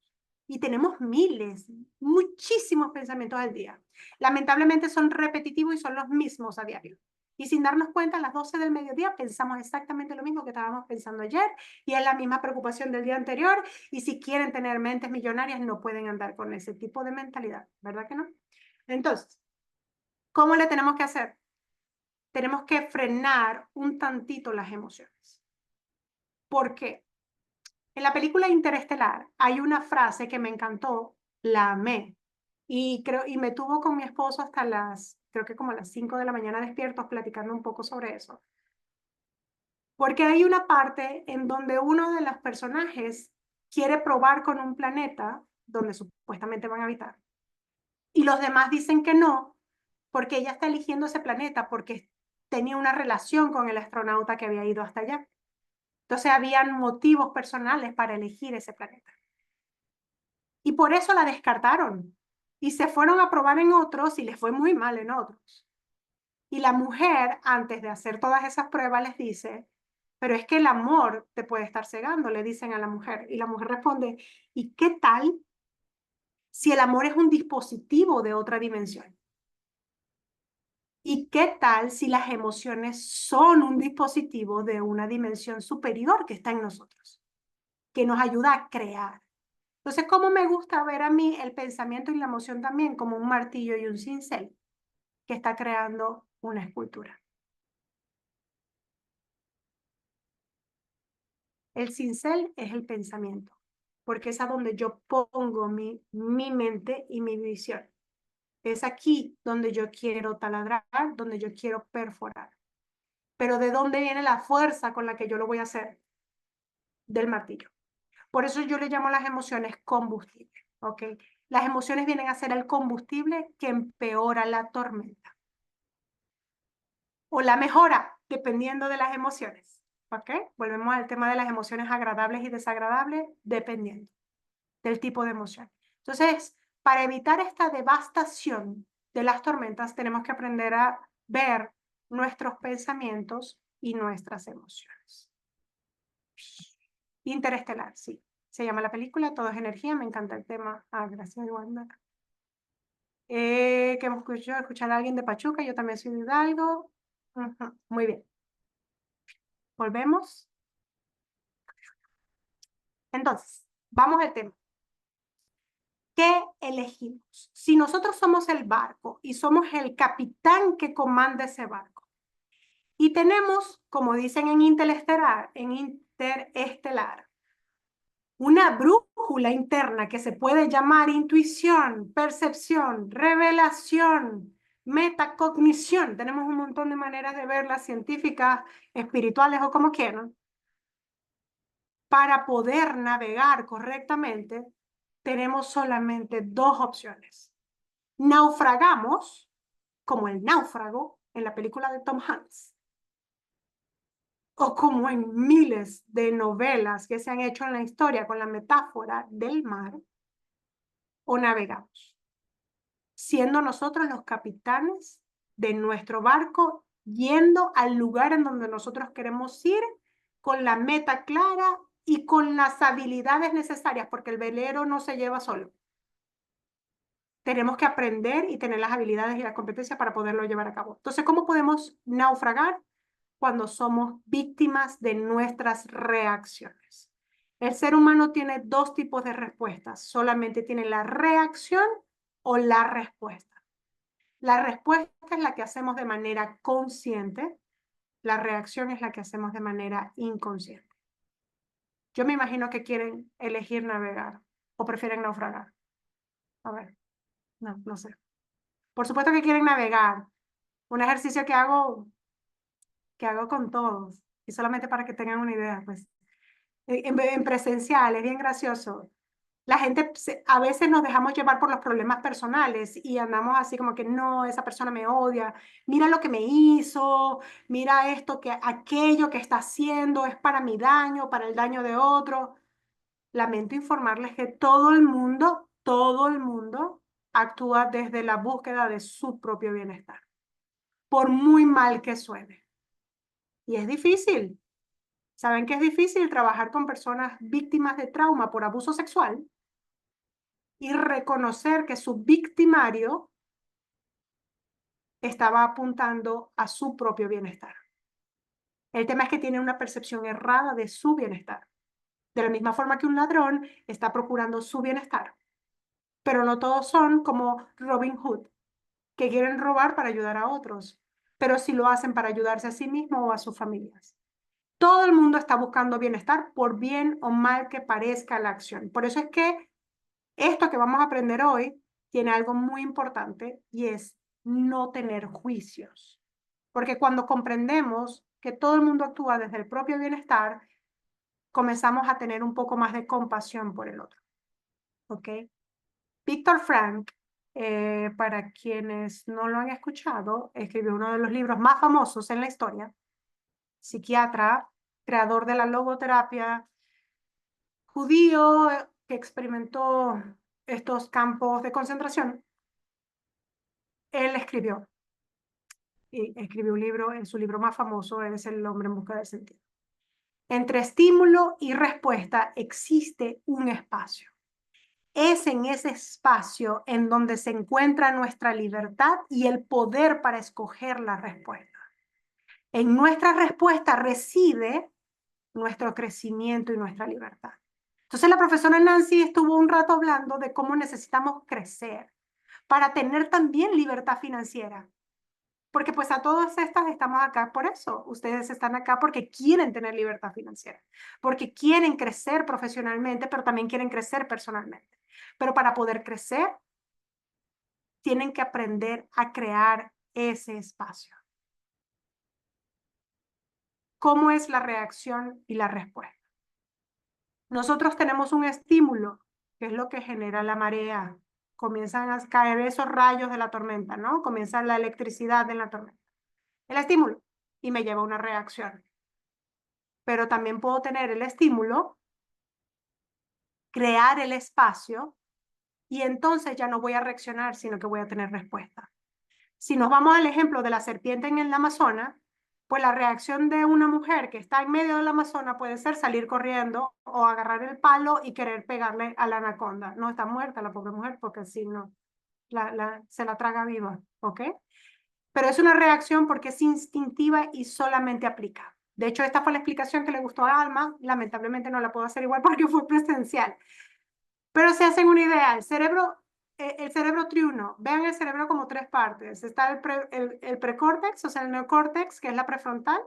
Y tenemos miles, muchísimos pensamientos al día. Lamentablemente son repetitivos y son los mismos a diario. Y sin darnos cuenta, a las 12 del mediodía pensamos exactamente lo mismo que estábamos pensando ayer y es la misma preocupación del día anterior. Y si quieren tener mentes millonarias, no pueden andar con ese tipo de mentalidad, ¿verdad que no? Entonces, ¿cómo le tenemos que hacer? Tenemos que frenar un tantito las emociones. ¿Por qué? En la película Interestelar hay una frase que me encantó, la amé, y me tuvo con mi esposo hasta creo que como a las 5 de la mañana despiertos platicando un poco sobre eso. Porque hay una parte en donde uno de los personajes quiere probar con un planeta donde supuestamente van a habitar. Y los demás dicen que no, porque ella está eligiendo ese planeta porque tenía una relación con el astronauta que había ido hasta allá. Entonces habían motivos personales para elegir ese planeta. Y por eso la descartaron. Y se fueron a probar en otros y les fue muy mal en otros. Y la mujer, antes de hacer todas esas pruebas, les dice, pero es que el amor te puede estar cegando, le dicen a la mujer. Y la mujer responde, ¿y qué tal si el amor es un dispositivo de otra dimensión? ¿Y qué tal si las emociones son un dispositivo de una dimensión superior que está en nosotros? que nos ayuda a crear. Entonces, ¿cómo me gusta ver a mí el pensamiento y la emoción también como un martillo y un cincel que está creando una escultura? El cincel es el pensamiento, porque es a donde yo pongo mi mente y mi visión. Es aquí donde yo quiero taladrar, donde yo quiero perforar. Pero ¿de dónde viene la fuerza con la que yo lo voy a hacer? Del martillo. Por eso yo le llamo a las emociones combustible, ¿ok? Las emociones vienen a ser el combustible que empeora la tormenta. O la mejora, dependiendo de las emociones, ¿ok? Volvemos al tema de las emociones agradables y desagradables, dependiendo del tipo de emoción. Entonces, para evitar esta devastación de las tormentas, tenemos que aprender a ver nuestros pensamientos y nuestras emociones. Interestelar, sí. Se llama la película, todo es energía, me encanta el tema. Ah, gracias, Wanda. Que hemos escuchado a alguien de Pachuca, yo también soy de Hidalgo. Muy bien. Volvemos. Entonces, vamos al tema. ¿Qué elegimos? Si nosotros somos el barco y somos el capitán que comanda ese barco, y tenemos, como dicen en interestelar, una brújula interna que se puede llamar intuición, percepción, revelación, metacognición. Tenemos un montón de maneras de verlas, científicas, espirituales o como quieran. Para poder navegar correctamente, tenemos solamente dos opciones. Naufragamos, como el náufrago en la película de Tom Hanks, o como en miles de novelas que se han hecho en la historia con la metáfora del mar, o navegamos, siendo nosotros los capitanes de nuestro barco, yendo al lugar en donde nosotros queremos ir, con la meta clara y con las habilidades necesarias, porque el velero no se lleva solo. Tenemos que aprender y tener las habilidades y las competencias para poderlo llevar a cabo. Entonces, ¿cómo podemos naufragar? Cuando somos víctimas de nuestras reacciones. El ser humano tiene dos tipos de respuestas. Solamente tiene la reacción o la respuesta. La respuesta es la que hacemos de manera consciente. La reacción es la que hacemos de manera inconsciente. Yo me imagino que quieren elegir navegar o prefieren naufragar. A ver, no sé. Por supuesto que quieren navegar. Un ejercicio que hago con todos. Y solamente para que tengan una idea, pues. En presencial, es bien gracioso. La gente, a veces nos dejamos llevar por los problemas personales y andamos así como que no, esa persona me odia, mira lo que me hizo, mira esto, que aquello que está haciendo es para mi daño, para el daño de otro. Lamento informarles que todo el mundo actúa desde la búsqueda de su propio bienestar, por muy mal que suene. Y es difícil. ¿Saben que es difícil trabajar con personas víctimas de trauma por abuso sexual y reconocer que su victimario estaba apuntando a su propio bienestar? El tema es que tiene una percepción errada de su bienestar. De la misma forma que un ladrón está procurando su bienestar. Pero no todos son como Robin Hood, que quieren robar para ayudar a otros, pero sí lo hacen para ayudarse a sí mismos o a sus familias. Todo el mundo está buscando bienestar por bien o mal que parezca la acción. Por eso es que esto que vamos a aprender hoy tiene algo muy importante y es no tener juicios. Porque cuando comprendemos que todo el mundo actúa desde el propio bienestar, comenzamos a tener un poco más de compasión por el otro. ¿Ok? Víctor Frank, para quienes no lo han escuchado, escribió uno de los libros más famosos en la historia, psiquiatra, creador de la logoterapia, judío que experimentó estos campos de concentración. Él escribió un libro, en su libro más famoso es El hombre en busca del sentido. Entre estímulo y respuesta existe un espacio. Es en ese espacio en donde se encuentra nuestra libertad y el poder para escoger la respuesta. En nuestra respuesta reside nuestro crecimiento y nuestra libertad. Entonces la profesora Nancy estuvo un rato hablando de cómo necesitamos crecer para tener también libertad financiera. Porque pues a todas estas estamos acá por eso. Ustedes están acá porque quieren tener libertad financiera, porque quieren crecer profesionalmente, pero también quieren crecer personalmente. Pero para poder crecer, tienen que aprender a crear ese espacio. ¿Cómo es la reacción y la respuesta? Nosotros tenemos un estímulo, que es lo que genera la marea. Comienzan a caer esos rayos de la tormenta, ¿no? Comienza la electricidad en la tormenta. El estímulo, y me lleva a una reacción. Pero también puedo tener el estímulo, crear el espacio, y entonces ya no voy a reaccionar, sino que voy a tener respuesta. Si nos vamos al ejemplo de la serpiente en el Amazonas, pues la reacción de una mujer que está en medio del Amazonas puede ser salir corriendo o agarrar el palo y querer pegarle a la anaconda. No está muerta la pobre mujer porque si no, se la traga viva, ¿ok? Pero es una reacción porque es instintiva y solamente aplica. De hecho, esta fue la explicación que le gustó a Alma. Lamentablemente no la puedo hacer igual porque fue presencial. Pero se hacen una idea, el cerebro triuno, vean el cerebro como tres partes. Está el precórtex, o sea, el neocórtex, que es la prefrontal.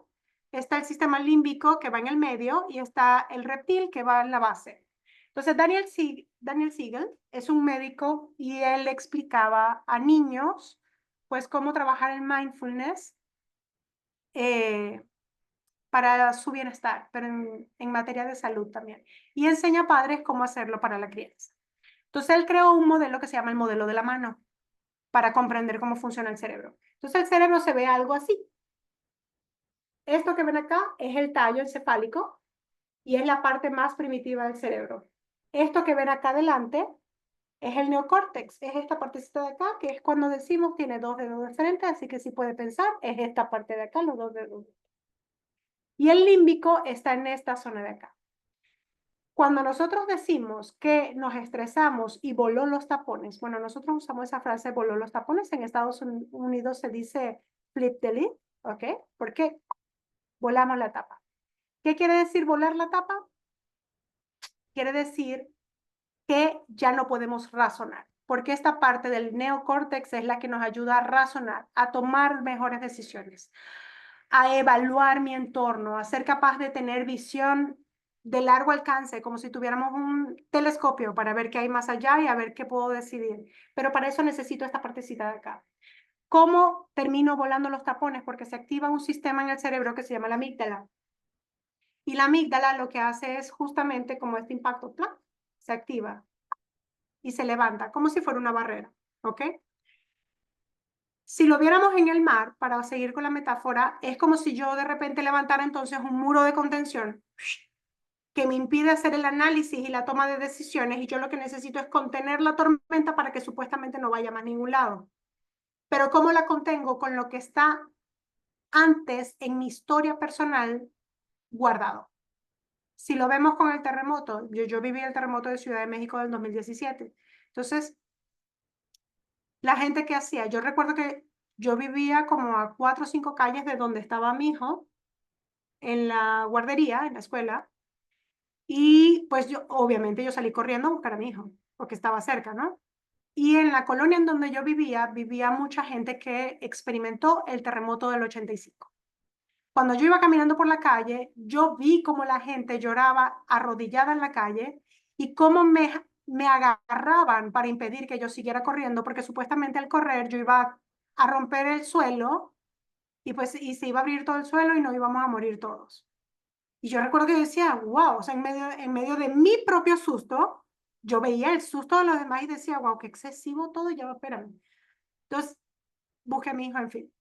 Está el sistema límbico, que va en el medio, y está el reptil, que va en la base. Entonces, Daniel Siegel es un médico y él explicaba a niños, pues, cómo trabajar el mindfulness eh, para su bienestar, pero en materia de salud también. Y enseña a padres cómo hacerlo para la crianza. Entonces él creó un modelo que se llama el modelo de la mano para comprender cómo funciona el cerebro. Entonces el cerebro se ve algo así. Esto que ven acá es el tallo encefálico y es la parte más primitiva del cerebro. Esto que ven acá adelante es el neocórtex, es esta partecita de acá, que es cuando decimos tiene dos dedos de frente, así que si puede pensar, es esta parte de acá, los dos dedos. Y el límbico está en esta zona de acá. Cuando nosotros decimos que nos estresamos y voló los tapones, bueno, nosotros usamos esa frase voló los tapones, en Estados Unidos se dice flip the lid, ¿ok? Porque volamos la tapa. ¿Qué quiere decir volar la tapa? Quiere decir que ya no podemos razonar, porque esta parte del neocórtex es la que nos ayuda a razonar, a tomar mejores decisiones, a evaluar mi entorno, a ser capaz de tener visión de largo alcance, como si tuviéramos un telescopio para ver qué hay más allá y a ver qué puedo decidir. Pero para eso necesito esta partecita de acá. ¿Cómo termino volando los tapones? Porque se activa un sistema en el cerebro que se llama la amígdala. Y la amígdala lo que hace es justamente como este impacto, ¡plac! Se activa y se levanta, como si fuera una barrera, ¿ok? Si lo viéramos en el mar, para seguir con la metáfora, es como si yo de repente levantara entonces un muro de contención que me impide hacer el análisis y la toma de decisiones y yo lo que necesito es contener la tormenta para que supuestamente no vaya más a ningún lado. Pero ¿cómo la contengo? Con lo que está antes en mi historia personal guardado. Si lo vemos con el terremoto, yo viví el terremoto de Ciudad de México del 2017. Entonces, la gente que hacía, yo recuerdo que yo vivía como a 4 o 5 calles de donde estaba mi hijo, en la guardería, en la escuela, y pues yo, obviamente yo salí corriendo a buscar a mi hijo, porque estaba cerca, ¿no? Y en la colonia en donde yo vivía, vivía mucha gente que experimentó el terremoto del 85. Cuando yo iba caminando por la calle, yo vi cómo la gente lloraba arrodillada en la calle y cómo me agarraban para impedir que yo siguiera corriendo, porque supuestamente al correr yo iba a romper el suelo y pues y se iba a abrir todo el suelo y nos íbamos a morir todos. Y yo recuerdo que yo decía, wow, o sea, en medio de mi propio susto, yo veía el susto de los demás y decía, wow, qué excesivo todo, ya, espérame. Entonces, busqué a mi hijo, en fin.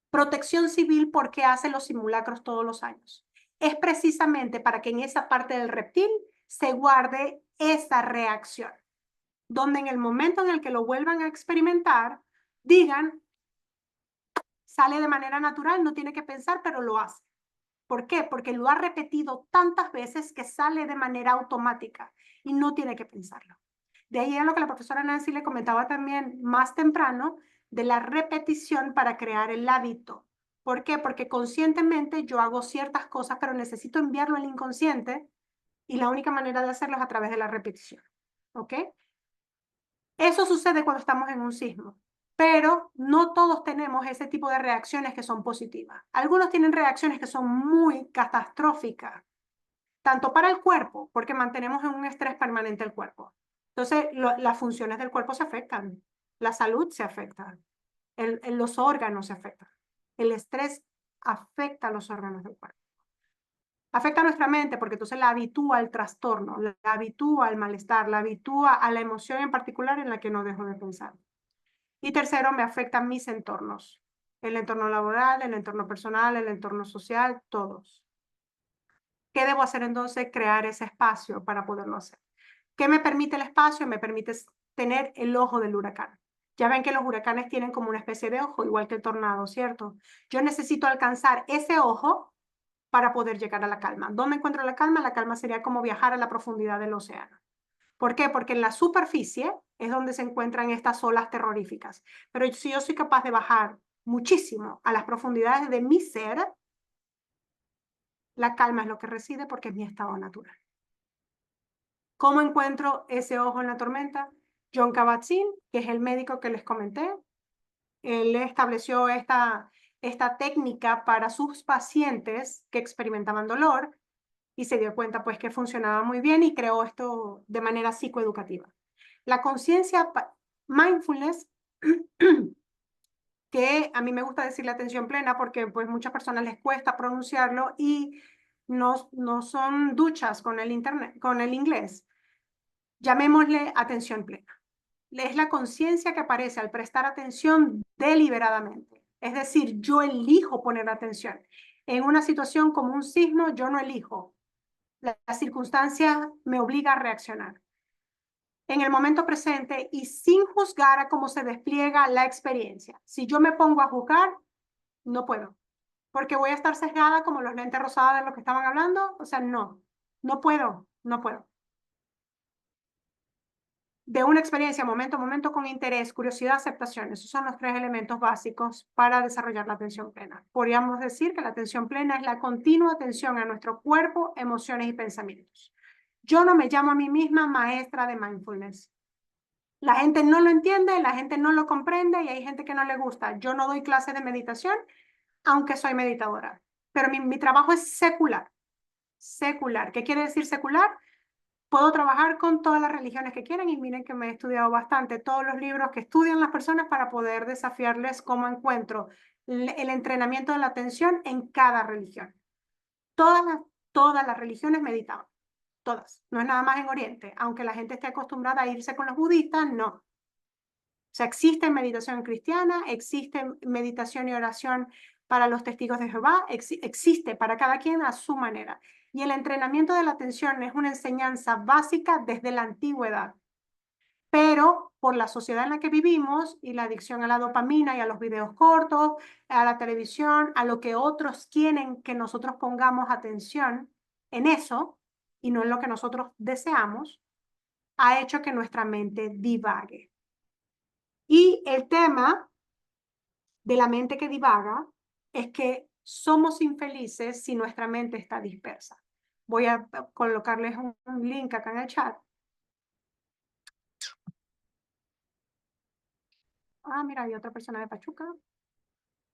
Protección Civil, ¿por qué hace los simulacros todos los años? Es precisamente para que en esa parte del reptil se guarde esa reacción, donde en el momento en el que lo vuelvan a experimentar, digan, sale de manera natural, no tiene que pensar, pero lo hace. ¿Por qué? Porque lo ha repetido tantas veces que sale de manera automática y no tiene que pensarlo. De ahí es lo que la profesora Nancy le comentaba también más temprano de la repetición para crear el hábito. ¿Por qué? Porque conscientemente yo hago ciertas cosas, pero necesito enviarlo al inconsciente Y la única manera de hacerlo es a través de la repetición. ¿Ok? Eso sucede cuando estamos en un sismo, pero no todos tenemos ese tipo de reacciones que son positivas. Algunos tienen reacciones que son muy catastróficas, tanto para el cuerpo, porque mantenemos en un estrés permanente el cuerpo. Entonces, las funciones del cuerpo se afectan, la salud se afecta, los órganos se afectan. El estrés afecta a los órganos del cuerpo. Afecta a nuestra mente porque entonces la habitúa al trastorno, la habitúa al malestar, la habitúa a la emoción en particular en la que no dejo de pensar. Y tercero, me afectan mis entornos, el entorno laboral, el entorno personal, el entorno social, todos. ¿Qué debo hacer entonces? Crear ese espacio para poderlo hacer. ¿Qué me permite el espacio? Me permite tener el ojo del huracán. Ya ven que los huracanes tienen como una especie de ojo, igual que el tornado, ¿cierto? Yo necesito alcanzar ese ojo para poder llegar a la calma. ¿Dónde encuentro la calma? La calma sería como viajar a la profundidad del océano. ¿Por qué? Porque en la superficie es donde se encuentran estas olas terroríficas. Pero si yo soy capaz de bajar muchísimo a las profundidades de mi ser, la calma es lo que reside porque es mi estado natural. ¿Cómo encuentro ese ojo en la tormenta? John Kabat-Zinn, que es el médico que les comenté, él estableció esta técnica para sus pacientes que experimentaban dolor y se dio cuenta pues que funcionaba muy bien y creó esto de manera psicoeducativa. La conciencia mindfulness, que a mí me gusta decir la atención plena porque pues muchas personas les cuesta pronunciarlo y no son duchas con el internet, con el inglés. Llamémosle atención plena. Es la conciencia que aparece al prestar atención deliberadamente. Es decir, yo elijo poner atención. En una situación como un sismo, yo no elijo. La circunstancia me obliga a reaccionar en el momento presente y sin juzgar a cómo se despliega la experiencia. Si yo me pongo a juzgar, no puedo, porque voy a estar sesgada como los lentes rosados de los que estaban hablando. O sea, no puedo, no puedo. De una experiencia momento a momento con interés, curiosidad, aceptación. Esos son los tres elementos básicos para desarrollar la atención plena. Podríamos decir que la atención plena es la continua atención a nuestro cuerpo, emociones y pensamientos. Yo no me llamo a mí misma maestra de mindfulness. La gente no lo entiende, la gente no lo comprende y hay gente que no le gusta. Yo no doy clases de meditación, aunque soy meditadora. Pero mi trabajo es secular. Secular. ¿Qué quiere decir secular? Puedo trabajar con todas las religiones que quieran y miren que me he estudiado bastante todos los libros que estudian las personas para poder desafiarles cómo encuentro el entrenamiento de la atención en cada religión. Todas todas las religiones meditaban, todas. No es nada más en Oriente, aunque la gente esté acostumbrada a irse con los budistas, no. O sea, existe meditación cristiana, existe meditación y oración para los testigos de Jehová, existe para cada quien a su manera. Y el entrenamiento de la atención es una enseñanza básica desde la antigüedad. Pero por la sociedad en la que vivimos y la adicción a la dopamina y a los videos cortos, a la televisión, a lo que otros quieren que nosotros pongamos atención en eso y no en lo que nosotros deseamos, ha hecho que nuestra mente divague. Y el tema de la mente que divaga es que somos infelices si nuestra mente está dispersa. Voy a colocarles un link acá en el chat. Ah, mira, hay otra persona de Pachuca.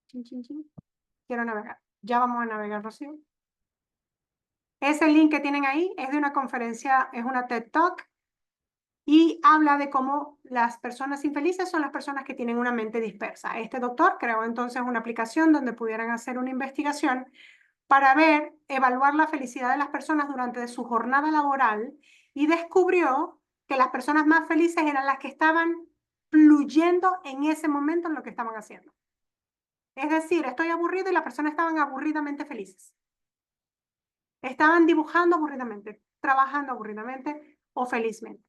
Chin, chin, chin. Quiero navegar. Ya vamos a navegar, Rocío. Ese link que tienen ahí es de una conferencia, es una TED Talk, y habla de cómo las personas infelices son las personas que tienen una mente dispersa. Este doctor creó entonces una aplicación donde pudieran hacer una investigación para ver, evaluar la felicidad de las personas durante su jornada laboral y descubrió que las personas más felices eran las que estaban fluyendo en ese momento en lo que estaban haciendo. Es decir, estoy aburrido y las personas estaban aburridamente felices. Estaban dibujando aburridamente, trabajando aburridamente o felizmente.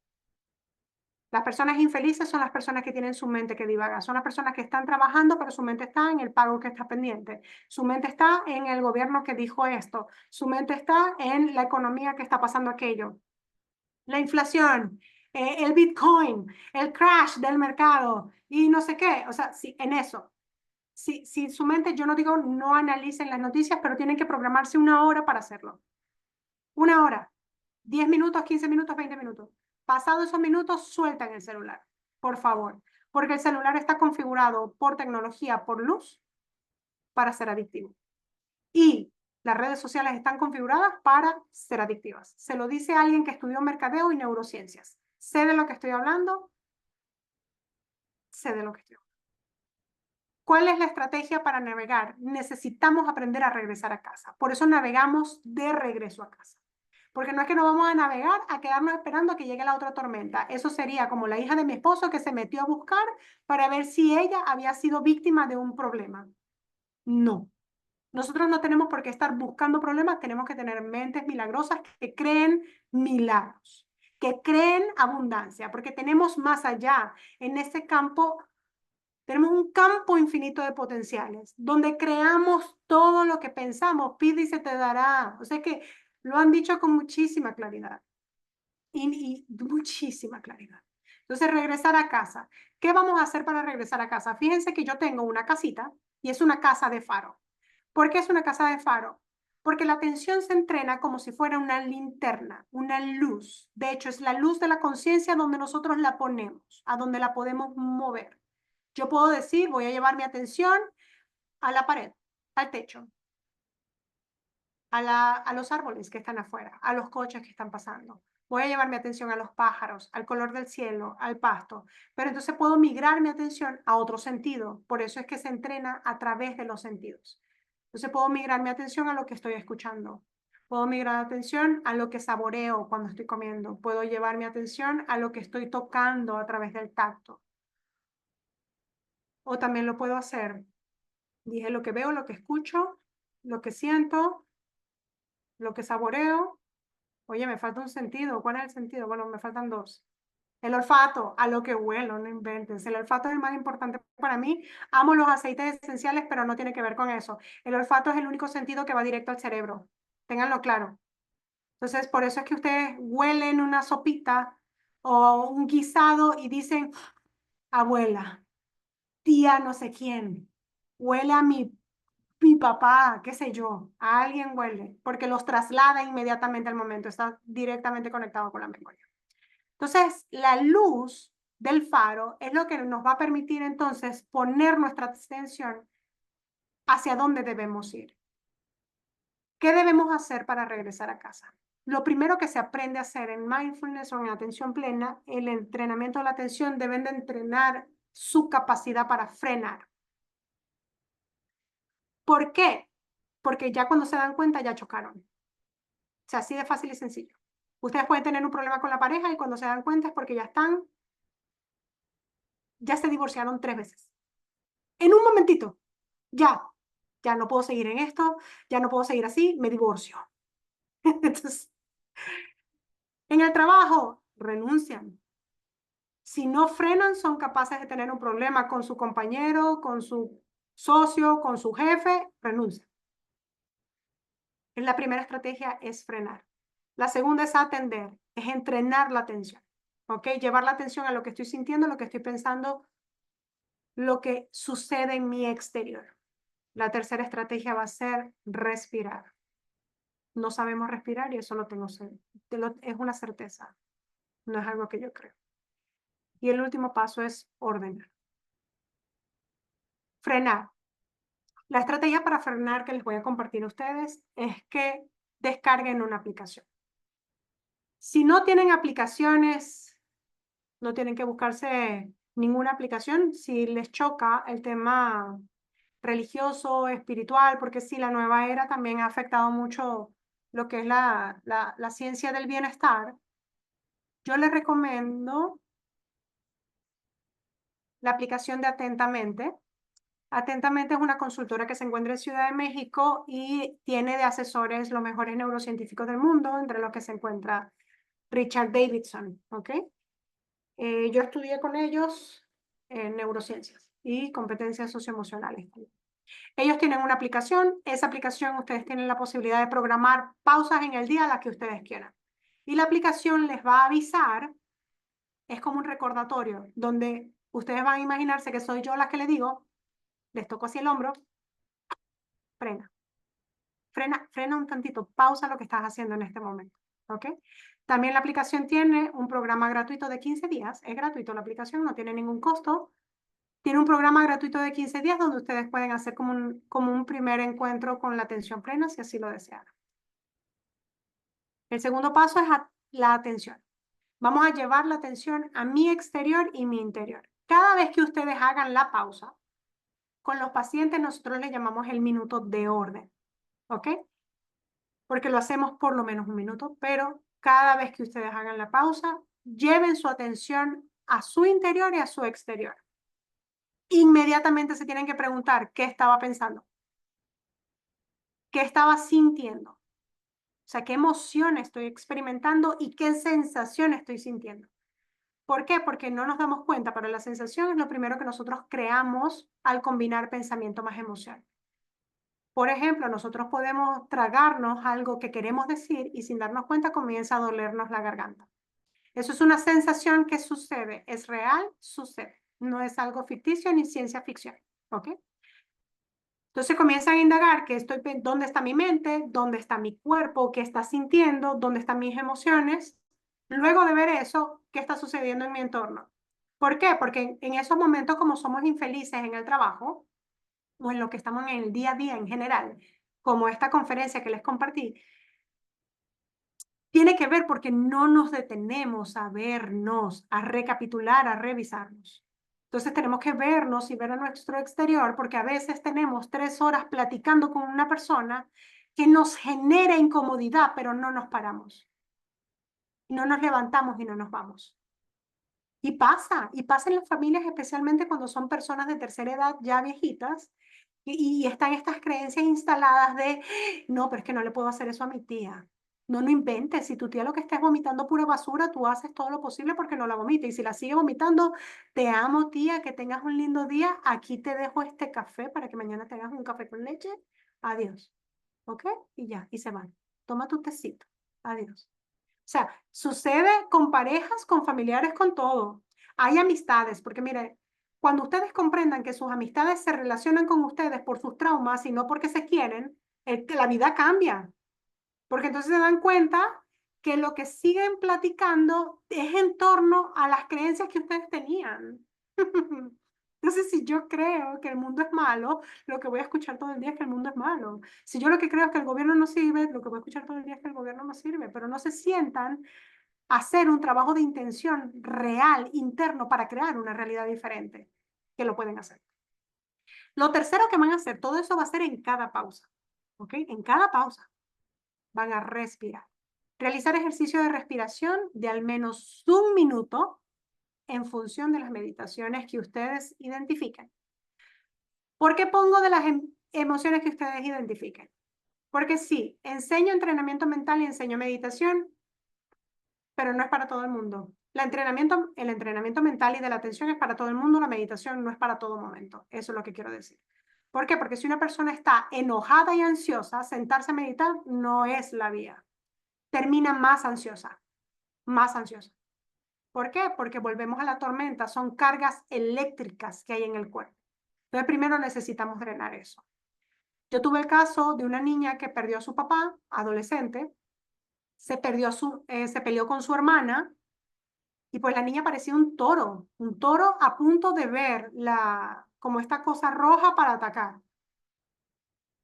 Las personas infelices son las personas que tienen su mente que divaga. Son las personas que están trabajando, pero su mente está en el pago que está pendiente. Su mente está en el gobierno que dijo esto. Su mente está en la economía que está pasando aquello. La inflación, el Bitcoin, el crash del mercado y no sé qué. O sea, sí, en eso. Si su mente, yo no digo no analicen las noticias, pero tienen que programarse una hora para hacerlo. Una hora. 10 minutos, 15 minutos, 20 minutos. Pasados esos minutos, sueltan el celular, por favor, porque el celular está configurado por tecnología, por luz, para ser adictivo. Y las redes sociales están configuradas para ser adictivas. Se lo dice alguien que estudió mercadeo y neurociencias. Sé de lo que estoy hablando, sé de lo que estoy hablando. ¿Cuál es la estrategia para navegar? Necesitamos aprender a regresar a casa. Por eso navegamos de regreso a casa. Porque no es que nos vamos a navegar a quedarnos esperando a que llegue la otra tormenta. Eso sería como la hija de mi esposo que se metió a buscar para ver si ella había sido víctima de un problema. No. Nosotros no tenemos por qué estar buscando problemas, tenemos que tener mentes milagrosas que creen milagros, que creen abundancia, porque tenemos más allá. En ese campo, tenemos un campo infinito de potenciales, donde creamos todo lo que pensamos, pide y se te dará. O sea que lo han dicho con muchísima claridad y muchísima claridad. Entonces, regresar a casa. ¿Qué vamos a hacer para regresar a casa? Fíjense que yo tengo una casita y es una casa de faro. ¿Por qué es una casa de faro? Porque la atención se entrena como si fuera una linterna, una luz. De hecho, es la luz de la conciencia donde nosotros la ponemos, a donde la podemos mover. Yo puedo decir, voy a llevar mi atención a la pared, al techo, a los árboles que están afuera, a los coches que están pasando. Voy a llevar mi atención a los pájaros, al color del cielo, al pasto. Pero entonces puedo migrar mi atención a otro sentido. Por eso es que se entrena a través de los sentidos. Entonces puedo migrar mi atención a lo que estoy escuchando. Puedo migrar mi atención a lo que saboreo cuando estoy comiendo. Puedo llevar mi atención a lo que estoy tocando a través del tacto. O también lo puedo hacer. Dije lo que veo, lo que escucho, lo que siento, lo que saboreo. Oye, me falta un sentido. ¿Cuál es el sentido? Bueno, me faltan dos. El olfato, a lo que huelo, no inventes. El olfato es el más importante para mí. Amo los aceites esenciales, pero no tiene que ver con eso. El olfato es el único sentido que va directo al cerebro. Ténganlo claro. Entonces, por eso es que ustedes huelen una sopita o un guisado y dicen, abuela, tía no sé quién, huele a mi papá, qué sé yo, a alguien huele, porque los traslada inmediatamente al momento, está directamente conectado con la memoria. Entonces, la luz del faro es lo que nos va a permitir entonces poner nuestra atención hacia dónde debemos ir. ¿Qué debemos hacer para regresar a casa? Lo primero que se aprende a hacer en mindfulness o en atención plena, el entrenamiento de la atención, deben de entrenar su capacidad para frenar. ¿Por qué? Porque ya cuando se dan cuenta ya chocaron. O sea, así de fácil y sencillo. Ustedes pueden tener un problema con la pareja y cuando se dan cuenta es porque ya se divorciaron 3 veces. En un momentito, ya no puedo seguir en esto, ya no puedo seguir así, me divorcio. Entonces, en el trabajo, renuncian. Si no frenan, son capaces de tener un problema con su compañero, con su socio, con su jefe, renuncian. La primera estrategia es frenar. La segunda es atender, es entrenar la atención. ¿Ok? Llevar la atención a lo que estoy sintiendo, lo que estoy pensando, lo que sucede en mi exterior. La tercera estrategia va a ser respirar. No sabemos respirar y eso lo tengo, es una certeza, no es algo que yo creo. Y el último paso es ordenar. Frenar. La estrategia para frenar que les voy a compartir a ustedes es que descarguen una aplicación. Si no tienen aplicaciones, no tienen que buscarse ninguna aplicación. Si les choca el tema religioso, espiritual, porque sí, la nueva era también ha afectado mucho lo que es la ciencia del bienestar, yo les recomiendo la aplicación de Atentamente. Atentamente es una consultora que se encuentra en Ciudad de México y tiene de asesores los mejores neurocientíficos del mundo, entre los que se encuentra Richard Davidson, ¿ok? Yo estudié con ellos en neurociencias y competencias socioemocionales. Ellos tienen una aplicación, esa aplicación ustedes tienen la posibilidad de programar pausas en el día las que ustedes quieran. Y la aplicación les va a avisar, es como un recordatorio, donde ustedes van a imaginarse que soy yo la que le digo, les toco así el hombro, frena, frena un tantito, pausa lo que estás haciendo en este momento, ¿ok? También la aplicación tiene un programa gratuito de 15 días. Es gratuito la aplicación, no tiene ningún costo. Tiene un programa gratuito de 15 días donde ustedes pueden hacer como un primer encuentro con la atención plena si así lo desean. El segundo paso es la atención. Vamos a llevar la atención a mi exterior y mi interior. Cada vez que ustedes hagan la pausa, con los pacientes nosotros le llamamos el minuto de orden, ¿ok? Porque lo hacemos por lo menos un minuto, pero cada vez que ustedes hagan la pausa, lleven su atención a su interior y a su exterior. Inmediatamente se tienen que preguntar qué estaba pensando, qué estaba sintiendo, o sea, qué emoción estoy experimentando y qué sensación estoy sintiendo. ¿Por qué? Porque no nos damos cuenta, pero la sensación es lo primero que nosotros creamos al combinar pensamiento más emoción. Por ejemplo, nosotros podemos tragarnos algo que queremos decir y sin darnos cuenta comienza a dolernos la garganta. Eso es una sensación que sucede, es real, sucede. No es algo ficticio ni ciencia ficción, ¿ok? Entonces comienzan a indagar dónde está mi mente, dónde está mi cuerpo, qué está sintiendo, dónde están mis emociones. Luego de ver eso, ¿qué está sucediendo en mi entorno? ¿Por qué? Porque en esos momentos, como somos infelices en el trabajo, o en lo que estamos en el día a día en general, como esta conferencia que les compartí, tiene que ver porque no nos detenemos a vernos, a recapitular, a revisarnos. Entonces tenemos que vernos y ver a nuestro exterior porque a veces tenemos 3 horas platicando con una persona que nos genera incomodidad, pero no nos paramos. No nos levantamos y no nos vamos. Y pasa en las familias, especialmente cuando son personas de tercera edad ya viejitas y están estas creencias instaladas de, no, pero es que no le puedo hacer eso a mi tía. No, no inventes. Si tu tía lo que está es vomitando pura basura, tú haces todo lo posible porque no la vomite. Y si la sigue vomitando, te amo, tía, que tengas un lindo día. Aquí te dejo este café para que mañana tengas un café con leche. Adiós. ¿Ok? Y ya, y se van. Toma tu tecito. Adiós. O sea, sucede con parejas, con familiares, con todo. Hay amistades, porque mire, cuando ustedes comprendan que sus amistades se relacionan con ustedes por sus traumas y no porque se quieren, la vida cambia. Porque entonces se dan cuenta que lo que siguen platicando es en torno a las creencias que ustedes tenían. Entonces, si yo creo que el mundo es malo, lo que voy a escuchar todo el día es que el mundo es malo. Si yo lo que creo es que el gobierno no sirve, lo que voy a escuchar todo el día es que el gobierno no sirve. Pero no se sientan a hacer un trabajo de intención real, interno, para crear una realidad diferente, que lo pueden hacer. Lo tercero que van a hacer, todo eso va a ser en cada pausa. ¿Ok? En cada pausa van a respirar. Realizar ejercicio de respiración de al menos un minuto en función de las meditaciones que ustedes identifiquen. ¿Por qué pongo de las emociones que ustedes identifiquen? Porque sí, enseño entrenamiento mental y enseño meditación, pero no es para todo el mundo. El entrenamiento mental y de la atención es para todo el mundo, la meditación no es para todo momento. Eso es lo que quiero decir. ¿Por qué? Porque si una persona está enojada y ansiosa, sentarse a meditar no es la vía. Termina más ansiosa, más ansiosa. ¿Por qué? Porque volvemos a la tormenta, son cargas eléctricas que hay en el cuerpo. Entonces, primero necesitamos drenar eso. Yo tuve el caso de una niña que perdió a su papá, adolescente, se peleó con su hermana y pues la niña parecía un toro a punto de ver como esta cosa roja para atacar.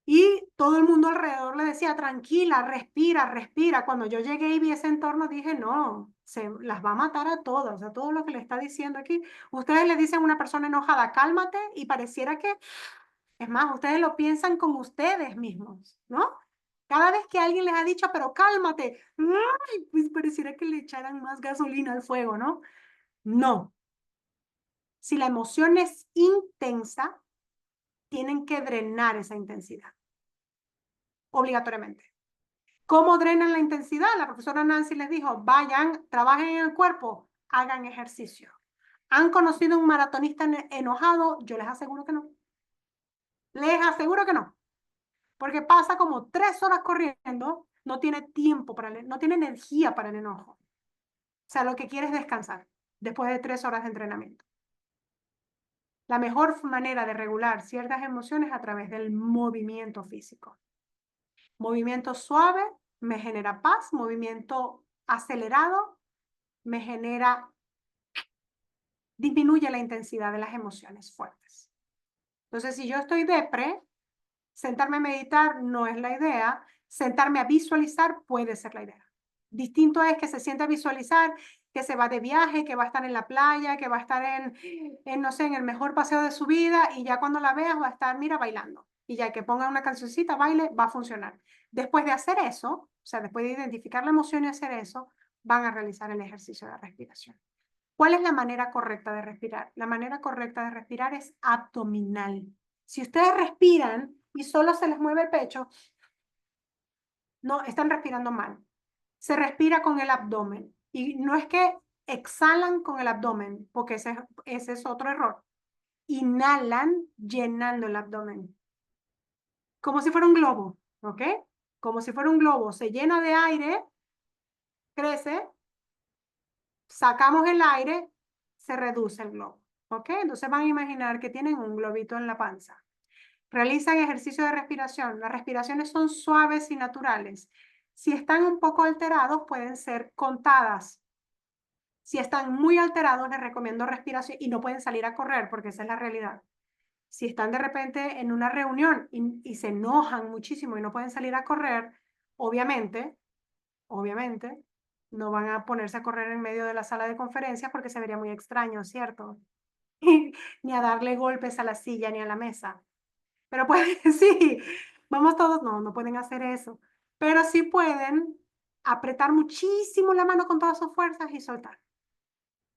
Y todo el mundo alrededor le decía, tranquila, respira, respira. Cuando yo llegué y vi ese entorno, dije, no, se las va a matar a todas, a todo lo que le está diciendo aquí. Ustedes le dicen a una persona enojada, cálmate, y pareciera que, es más, ustedes lo piensan con ustedes mismos, ¿no? Cada vez que alguien les ha dicho, pero cálmate, ¡ay! Pues pareciera que le echaran más gasolina al fuego, ¿no? No. Si la emoción es intensa, tienen que drenar esa intensidad, obligatoriamente. ¿Cómo drenan la intensidad? La profesora Nancy les dijo, vayan, trabajen en el cuerpo, hagan ejercicio. ¿Han conocido un maratonista enojado? Yo les aseguro que no. Les aseguro que no. Porque pasa como 3 horas corriendo, no tiene tiempo no tiene energía para el enojo. O sea, lo que quiere es descansar después de 3 horas de entrenamiento. La mejor manera de regular ciertas emociones es a través del movimiento físico. Movimiento suave me genera paz, movimiento acelerado me genera, disminuye la intensidad de las emociones fuertes. Entonces, si yo estoy depre, sentarme a meditar no es la idea, sentarme a visualizar puede ser la idea. Distinto es que se siente a visualizar que se va de viaje, que va a estar en la playa, que va a estar no sé, en el mejor paseo de su vida y ya cuando la veas va a estar, mira, bailando. Y ya que ponga una cancioncita, baile, va a funcionar. Después de hacer eso, o sea, después de identificar la emoción y hacer eso, van a realizar el ejercicio de respiración. ¿Cuál es la manera correcta de respirar? La manera correcta de respirar es abdominal. Si ustedes respiran y solo se les mueve el pecho, no, están respirando mal. Se respira con el abdomen. Y no es que exhalan con el abdomen, porque ese es otro error. Inhalan llenando el abdomen. Como si fuera un globo, ¿ok? Como si fuera un globo. Se llena de aire, crece, sacamos el aire, se reduce el globo, ¿ok? Entonces van a imaginar que tienen un globito en la panza. Realizan ejercicio de respiración. Las respiraciones son suaves y naturales. Si están un poco alterados, pueden ser contadas. Si están muy alterados, les recomiendo respiración y no pueden salir a correr porque esa es la realidad. Si están de repente en una reunión y se enojan muchísimo y no pueden salir a correr, obviamente, no van a ponerse a correr en medio de la sala de conferencias porque se vería muy extraño, ¿cierto? Ni a darle golpes a la silla ni a la mesa. Pero pueden, sí, vamos todos, no pueden hacer eso. Pero sí pueden apretar muchísimo la mano con todas sus fuerzas y soltar.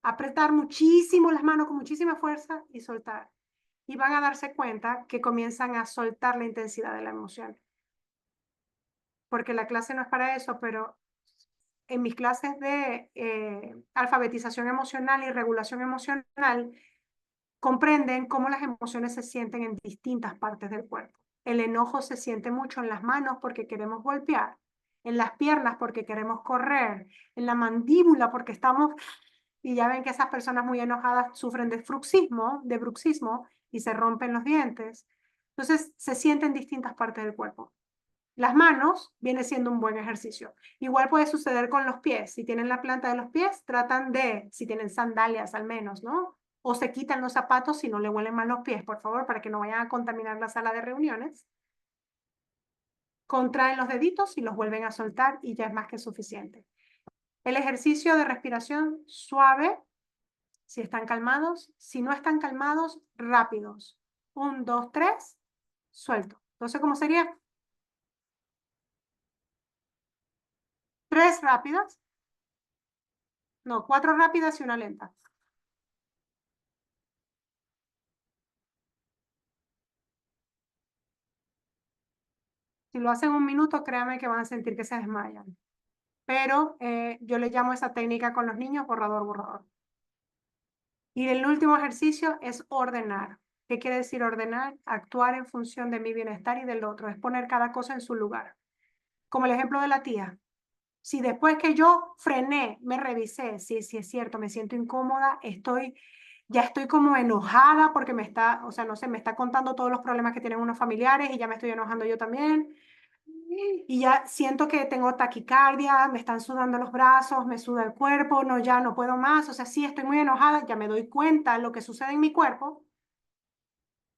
Apretar muchísimo las manos con muchísima fuerza y soltar. Y van a darse cuenta que comienzan a soltar la intensidad de la emoción. Porque la clase no es para eso, pero en mis clases de alfabetización emocional y regulación emocional, comprenden cómo las emociones se sienten en distintas partes del cuerpo. El enojo se siente mucho en las manos porque queremos golpear, en las piernas porque queremos correr, en la mandíbula porque estamos, y ya ven que esas personas muy enojadas sufren de bruxismo y se rompen los dientes. Entonces se siente en distintas partes del cuerpo. Las manos viene siendo un buen ejercicio. Igual puede suceder con los pies. Si tienen la planta de los pies, tratan de, si tienen sandalias al menos, ¿no? O se quitan los zapatos si no le huelen mal los pies, por favor, para que no vayan a contaminar la sala de reuniones. Contraen los deditos y los vuelven a soltar y ya es más que suficiente. El ejercicio de respiración suave, si están calmados. Si no están calmados, rápidos. 1, 2, 3, suelto. Entonces, ¿cómo sería? 3 rápidas. No, 4 rápidas y una lenta. Si lo hacen 1 minuto, créanme que van a sentir que se desmayan. Pero yo le llamo esa técnica con los niños borrador, borrador. Y el último ejercicio es ordenar. ¿Qué quiere decir ordenar? Actuar en función de mi bienestar y del otro. Es poner cada cosa en su lugar. Como el ejemplo de la tía. Si después que yo frené, me revisé, sí, sí es cierto, me siento incómoda, ya estoy como enojada porque o sea, no sé, me está contando todos los problemas que tienen unos familiares y ya me estoy enojando yo también. Y ya siento que tengo taquicardia, me están sudando los brazos, me suda el cuerpo, no, ya no puedo más. O sea, sí, estoy muy enojada, ya me doy cuenta de lo que sucede en mi cuerpo.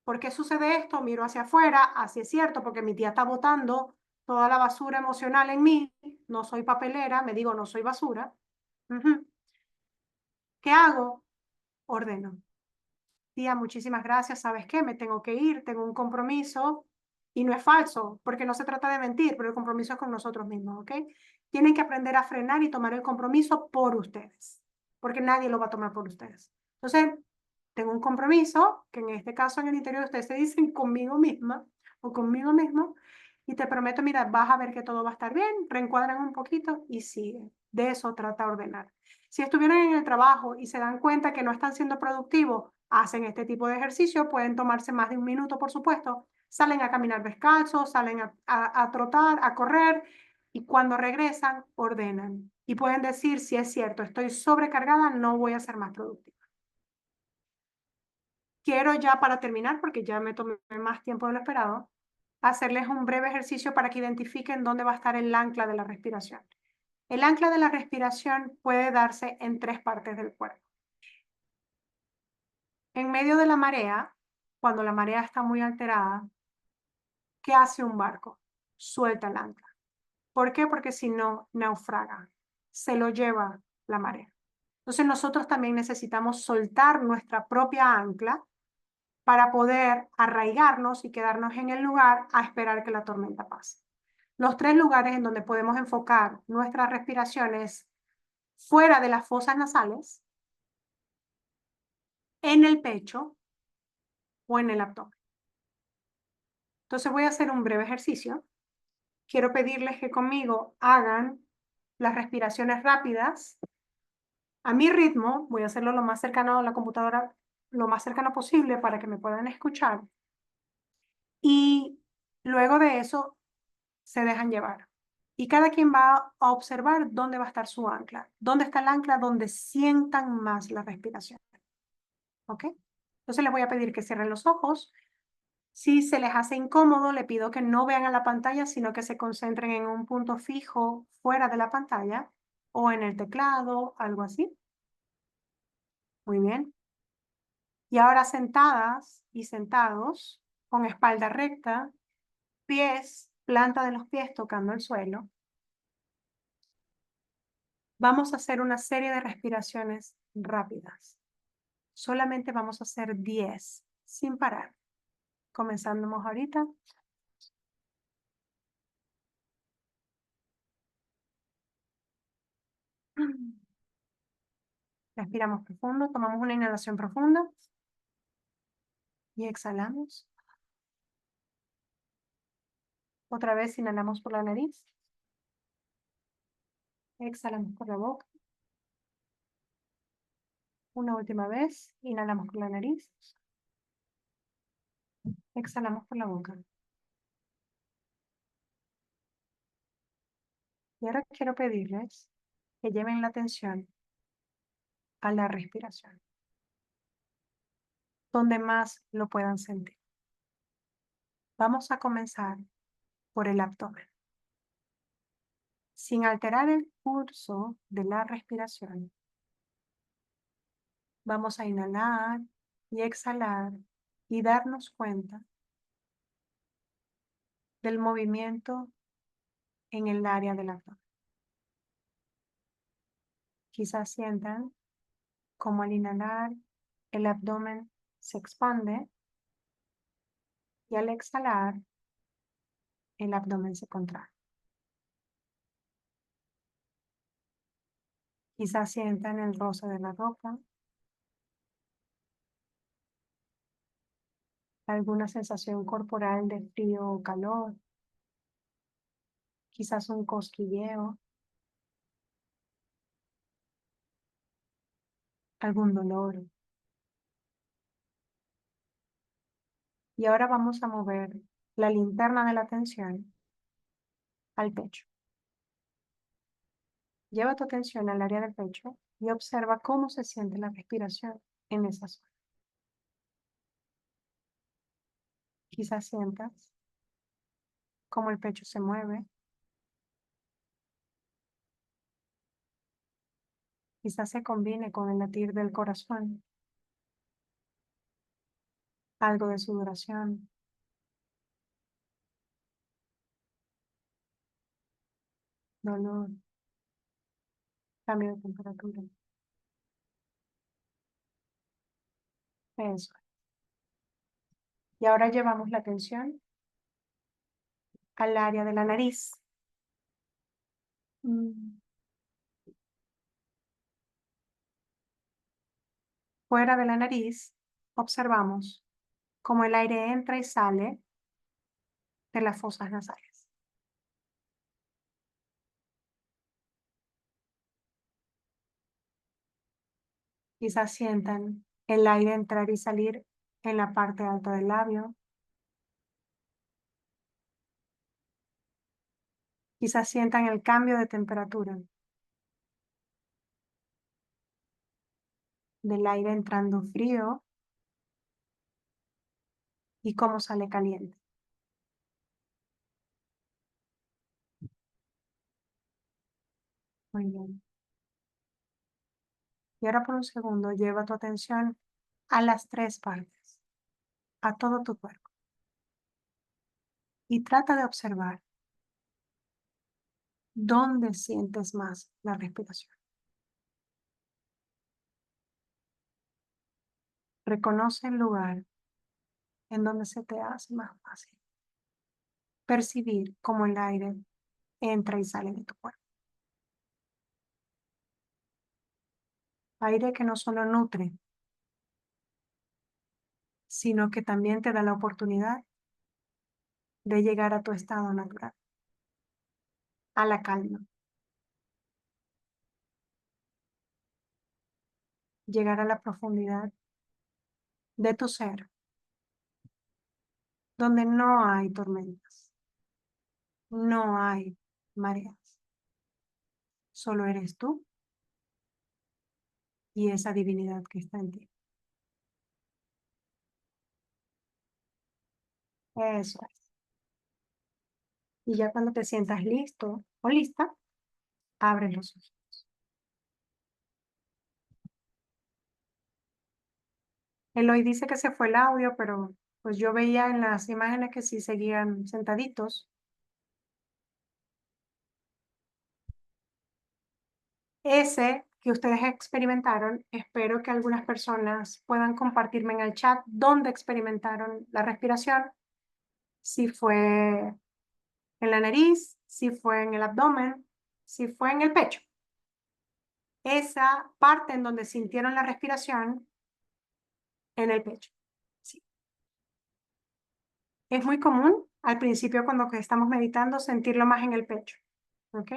¿Por qué sucede esto? Miro hacia afuera, así es cierto, porque mi tía está botando toda la basura emocional en mí. No soy papelera, me digo, no soy basura. ¿Qué hago? Ordeno. Tía, muchísimas gracias, ¿sabes qué? Me tengo que ir, tengo un compromiso y no es falso, porque no se trata de mentir, pero el compromiso es con nosotros mismos, ¿ok? Tienen que aprender a frenar y tomar el compromiso por ustedes, porque nadie lo va a tomar por ustedes. Entonces, tengo un compromiso, que en este caso en el interior de ustedes se dicen conmigo misma o conmigo mismo, y te prometo, mira, vas a ver que todo va a estar bien, reencuadran un poquito y sigue. De eso trata ordenar. Si estuvieron en el trabajo y se dan cuenta que no están siendo productivos, hacen este tipo de ejercicio, pueden tomarse más de 1 minuto, por supuesto, salen a caminar descalzos, salen a trotar, a correr, y cuando regresan, ordenan. Y pueden decir, si es cierto, estoy sobrecargada, no voy a ser más productiva. Quiero ya para terminar, porque ya me tomé más tiempo de lo esperado, hacerles un breve ejercicio para que identifiquen dónde va a estar el ancla de la respiración. El ancla de la respiración puede darse en 3 partes del cuerpo. En medio de la marea, cuando la marea está muy alterada, ¿qué hace un barco? Suelta el ancla. ¿Por qué? Porque si no, naufraga. Se lo lleva la marea. Entonces nosotros también necesitamos soltar nuestra propia ancla para poder arraigarnos y quedarnos en el lugar a esperar que la tormenta pase. Los 3 lugares en donde podemos enfocar nuestras respiraciones fuera de las fosas nasales, en el pecho o en el abdomen. Entonces voy a hacer un breve ejercicio. Quiero pedirles que conmigo hagan las respiraciones rápidas a mi ritmo. Voy a hacerlo lo más cercano a la computadora, lo más cercano posible para que me puedan escuchar. Y luego de eso se dejan llevar. Y cada quien va a observar dónde va a estar su ancla. ¿Dónde está el ancla? Donde sientan más la respiración. ¿Ok? Entonces les voy a pedir que cierren los ojos. Si se les hace incómodo, le pido que no vean a la pantalla, sino que se concentren en un punto fijo fuera de la pantalla o en el teclado, algo así. Muy bien. Y ahora sentadas y sentados, con espalda recta, pies, planta de los pies tocando el suelo, vamos a hacer una serie de respiraciones rápidas. Solamente vamos a hacer 10 sin parar. Comenzamos ahorita. Respiramos profundo, tomamos una inhalación profunda y exhalamos. Otra vez inhalamos por la nariz. Exhalamos por la boca. Una última vez, inhalamos por la nariz. Exhalamos por la boca. Y ahora quiero pedirles que lleven la atención a la respiración, donde más lo puedan sentir. Vamos a comenzar por el abdomen. Sin alterar el curso de la respiración, vamos a inhalar y exhalar y darnos cuenta del movimiento en el área del abdomen. Quizás sientan como al inhalar el abdomen se expande y al exhalar el abdomen se contrae. Quizás sientan el roce de la ropa, alguna sensación corporal de frío o calor, quizás un cosquilleo, algún dolor. Y ahora vamos a mover la linterna de la atención al pecho. Lleva tu atención al área del pecho y observa cómo se siente la respiración en esa zona. Quizás sientas cómo el pecho se mueve. Quizás se combine con el latir del corazón, algo de sudoración, dolor, cambio de temperatura. Eso. Y ahora llevamos la atención al área de la nariz. Fuera de la nariz, observamos cómo el aire entra y sale de las fosas nasales. Quizás sientan el aire entrar y salir en la parte alta del labio. Quizás sientan el cambio de temperatura del aire entrando frío y cómo sale caliente. Muy bien. Y ahora por un segundo lleva tu atención a las tres partes, a todo tu cuerpo. Y trata de observar dónde sientes más la respiración. Reconoce el lugar en donde se te hace más fácil percibir cómo el aire entra y sale de tu cuerpo. Aire que no solo nutre, sino que también te da la oportunidad de llegar a tu estado natural, a la calma, llegar a la profundidad de tu ser, donde no hay tormentas, no hay mareas, solo eres tú y esa divinidad que está en ti. Eso es. Y ya cuando te sientas listo o lista, abre los ojos. Eloy dice que se fue el audio, pero pues yo veía en las imágenes que sí seguían sentaditos. Ese que ustedes experimentaron, espero que algunas personas puedan compartirme en el chat dónde experimentaron la respiración, si fue en la nariz, si fue en el abdomen, si fue en el pecho. Esa parte en donde sintieron la respiración en el pecho. Sí. Es muy común al principio cuando estamos meditando sentirlo más en el pecho. ¿Ok?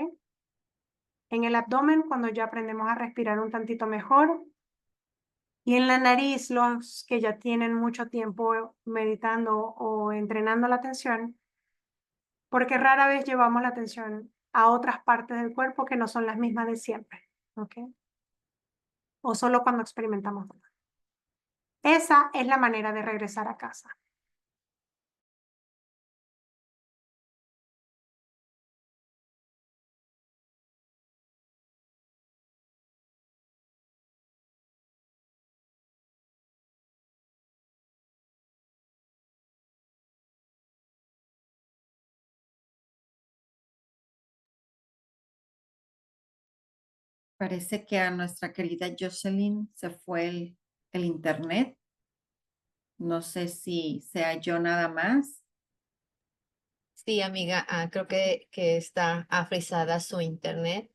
En el abdomen cuando ya aprendemos a respirar un tantito mejor. Y en la nariz, los que ya tienen mucho tiempo meditando o entrenando la atención, porque rara vez llevamos la atención a otras partes del cuerpo que no son las mismas de siempre. ¿Ok? O solo cuando experimentamos dolor. Esa es la manera de regresar a casa. Parece que a nuestra querida Jocelyn se fue el internet. No sé si sea yo nada más. Sí, amiga, creo que está frisada su internet.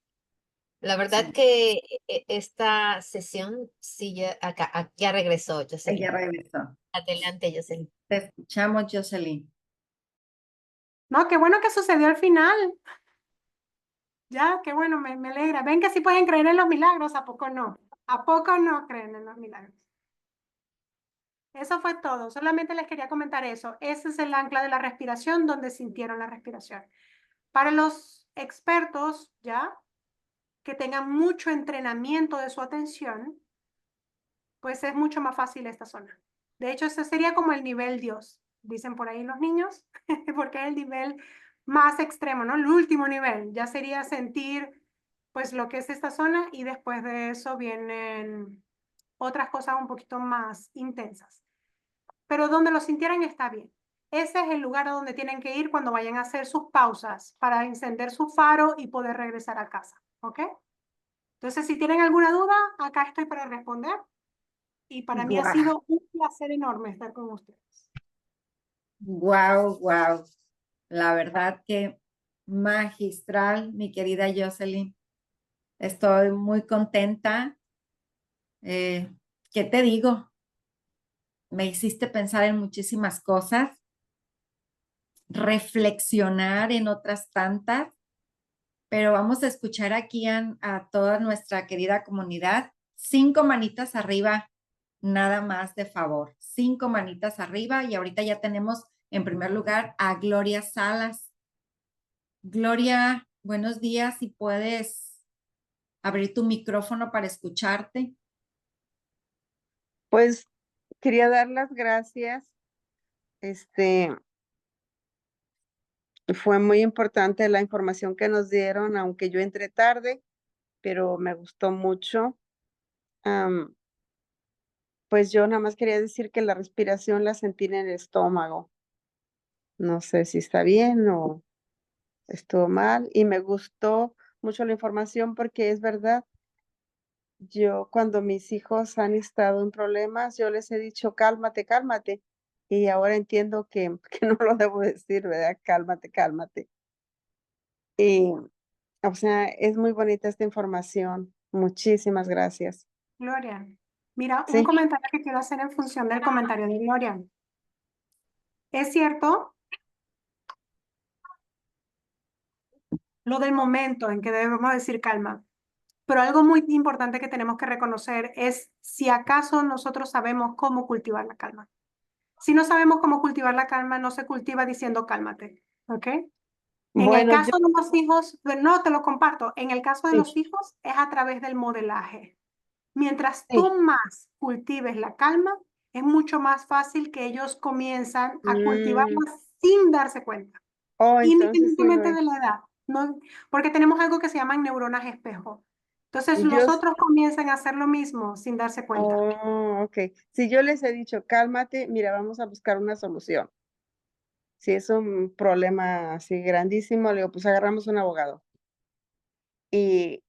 La verdad Sí, que esta sesión sí ya regresó, ella Jocelyn. regresó. Adelante, Jocelyn. Te escuchamos, Jocelyn. No, qué bueno que sucedió al final. Ya, qué bueno, me alegra. Ven que sí pueden creer en los milagros, ¿a poco no? ¿A poco no creen en los milagros? Eso fue todo. Solamente les quería comentar eso. Ese es el ancla de la respiración donde sintieron la respiración. Para los expertos, ya, que tengan mucho entrenamiento de su atención, pues es mucho más fácil esta zona. De hecho, ese sería como el nivel Dios, dicen por ahí los niños, porque es el nivel más extremo, ¿no? El último nivel ya sería sentir pues lo que es esta zona y después de eso vienen otras cosas un poquito más intensas. Pero donde lo sintieran está bien. Ese es el lugar a donde tienen que ir cuando vayan a hacer sus pausas para encender su faro y poder regresar a casa, ¿ok? Entonces, si tienen alguna duda, acá estoy para responder. Y para mí ha Guau, sido un placer enorme estar con ustedes. guau, guau. La verdad que magistral, mi querida Jocelyn. Estoy muy contenta. ¿Qué te digo? Me hiciste pensar en muchísimas cosas, reflexionar en otras tantas, pero vamos a escuchar aquí a toda nuestra querida comunidad. 5 manitas arriba, nada más de favor. 5 manitas arriba y ahorita ya tenemos en primer lugar a Gloria Salas. Gloria, buenos días, si puedes abrir tu micrófono para escucharte. Pues quería dar las gracias. Este, fue muy importante la información que nos dieron, aunque yo entré tarde, pero me gustó mucho. Am, pues yo nada más quería decir que la respiración la sentí en el estómago. No sé si está bien o estuvo mal y me gustó mucho la información porque es verdad, yo cuando mis hijos han estado en problemas, yo les he dicho: "Cálmate, cálmate", y ahora entiendo que que no lo debo decir, ¿verdad? Cálmate, cálmate. Y, o sea, es muy bonita esta información. Muchísimas gracias. Gloria. Mira, un Sí, comentario que quiero hacer en función del comentario de Gloria. Es cierto lo del momento en que debemos decir calma, pero algo muy importante que tenemos que reconocer es si acaso nosotros sabemos cómo cultivar la calma. Si no sabemos cómo cultivar la calma, no se cultiva diciendo cálmate, ¿ok? En el bueno, yo caso de los hijos, no te lo comparto, en el caso de los sí, hijos es a través del modelaje. Mientras sí. tú más cultives la calma, es mucho más fácil que ellos comienzan a cultivarla Mm, sin darse cuenta, oh, entonces sí lo independientemente es. de la edad, ¿no? Porque tenemos algo que se llaman neuronas espejo. Entonces, Yo los otros comienzan a hacer lo mismo sin darse cuenta. oh, okey. Si yo les he dicho: "Cálmate, mira, vamos a buscar una solución". Si es un problema así grandísimo, le digo: "Pues agarramos un abogado". Y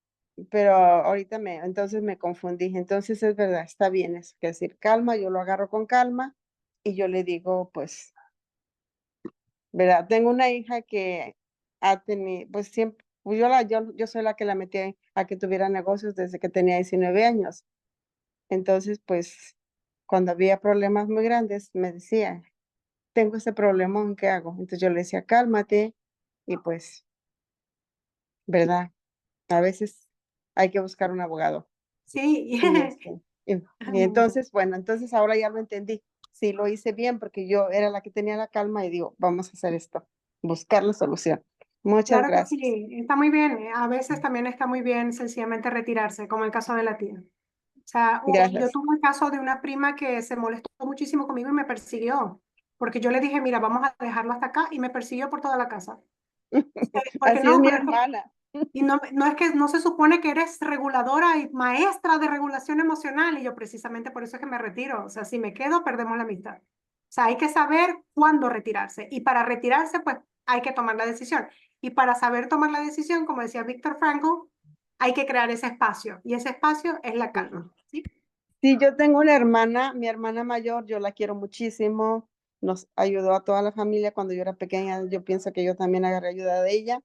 pero ahorita entonces me confundí. Entonces es verdad, está bien eso, que decir calma, yo lo agarro con calma y yo le digo, pues, ¿verdad? Tengo una hija que ha tenido, pues siempre, pues yo soy la que la metí a que tuviera negocios desde que tenía 19 años. Entonces, pues, cuando había problemas muy grandes, me decía: "Tengo este problemón, ¿qué hago?". Entonces yo le decía: "Cálmate", y pues, ¿verdad? A veces hay que buscar un abogado. Sí. Y, y entonces, bueno, entonces ahora ya lo entendí. Sí, lo hice bien porque yo era la que tenía la calma y digo: "Vamos a hacer esto, buscar la solución". Muchas Claro que gracias. sí, está muy bien. A veces también está muy bien sencillamente retirarse, como el caso de la tía. O sea, yo Gracias. tuve el caso de una prima que se molestó muchísimo conmigo y me persiguió, porque yo le dije, mira, vamos a dejarlo hasta acá, y me persiguió por toda la casa. Porque Así es no, mi pero es que, hermana. y no, no es que no se supone que eres reguladora y maestra de regulación emocional, y yo precisamente por eso es que me retiro. O sea, si me quedo, perdemos la amistad. O sea, hay que saber cuándo retirarse, y para retirarse, pues hay que tomar la decisión. Y para saber tomar la decisión, como decía Víctor Frankl, hay que crear ese espacio, y ese espacio es la calma, ¿sí? Sí, yo tengo una hermana, mi hermana mayor, yo la quiero muchísimo, nos ayudó a toda la familia cuando yo era pequeña, yo pienso que yo también agarré ayuda de ella,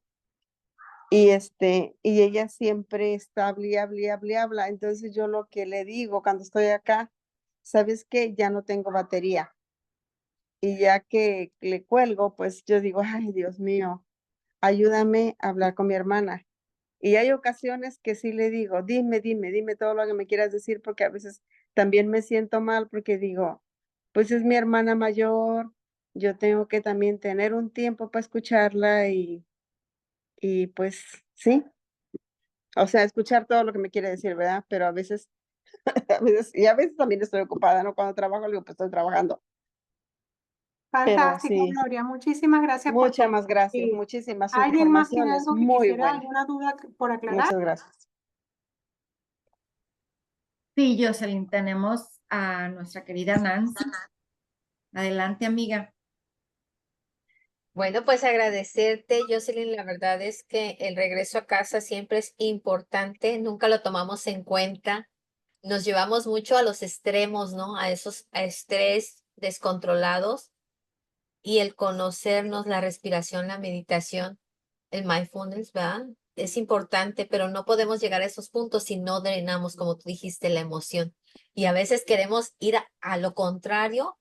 y ella siempre está hable, y hable, y hable, y habla. Entonces, yo lo que le digo cuando estoy acá: "¿Sabes qué? Ya no tengo batería". Y ya que le cuelgo, pues, yo digo: "Ay, Dios mío, ayúdame a hablar con mi hermana". Y hay ocasiones que sí le digo: "Dime, dime, dime todo lo que me quieras decir", porque a veces también me siento mal, porque digo: "Pues es mi hermana mayor, yo tengo que también tener un tiempo para escucharla", y pues sí, o sea, escuchar todo lo que me quiere decir, ¿verdad? Pero a veces a veces también estoy ocupada, ¿no? Cuando trabajo, le digo: "Pues estoy trabajando". Pero Fantástico, sí, Gloria. Muchísimas gracias por muchas más gracias, compartir. muchísimas, su ¿Alguien más información tiene es algo que muy quisiera, buena. alguna duda por aclarar? Muchas gracias. Sí, Jocelyn, tenemos a nuestra querida Nancy. Adelante, amiga. Bueno, pues agradecerte, Jocelyn. La verdad es que el regreso a casa siempre es importante, nunca lo tomamos en cuenta. Nos llevamos mucho a los extremos, ¿no? A esos a estrés descontrolados y el conocernos, la respiración, la meditación, el mindfulness, ¿verdad? Es importante, pero no podemos llegar a esos puntos si no drenamos, como tú dijiste, la emoción. Y a veces queremos ir a lo contrario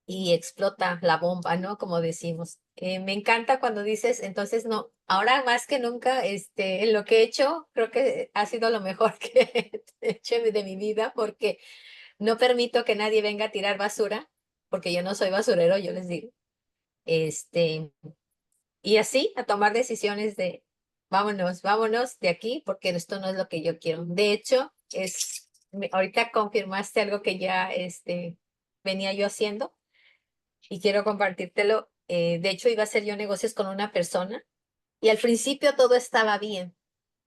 y explota la bomba, ¿no? Como decimos. Me encanta cuando dices, entonces no, ahora más que nunca, en lo que he hecho, creo que ha sido lo mejor que he hecho de mi vida, porque no permito que nadie venga a tirar basura, porque yo no soy basurero, yo les digo. Este, y así a tomar decisiones de vámonos, vámonos de aquí, porque esto no es lo que yo quiero. De hecho, ahorita confirmaste algo que ya venía yo haciendo y quiero compartírtelo. De hecho, iba a hacer yo negocios con una persona y al principio todo estaba bien,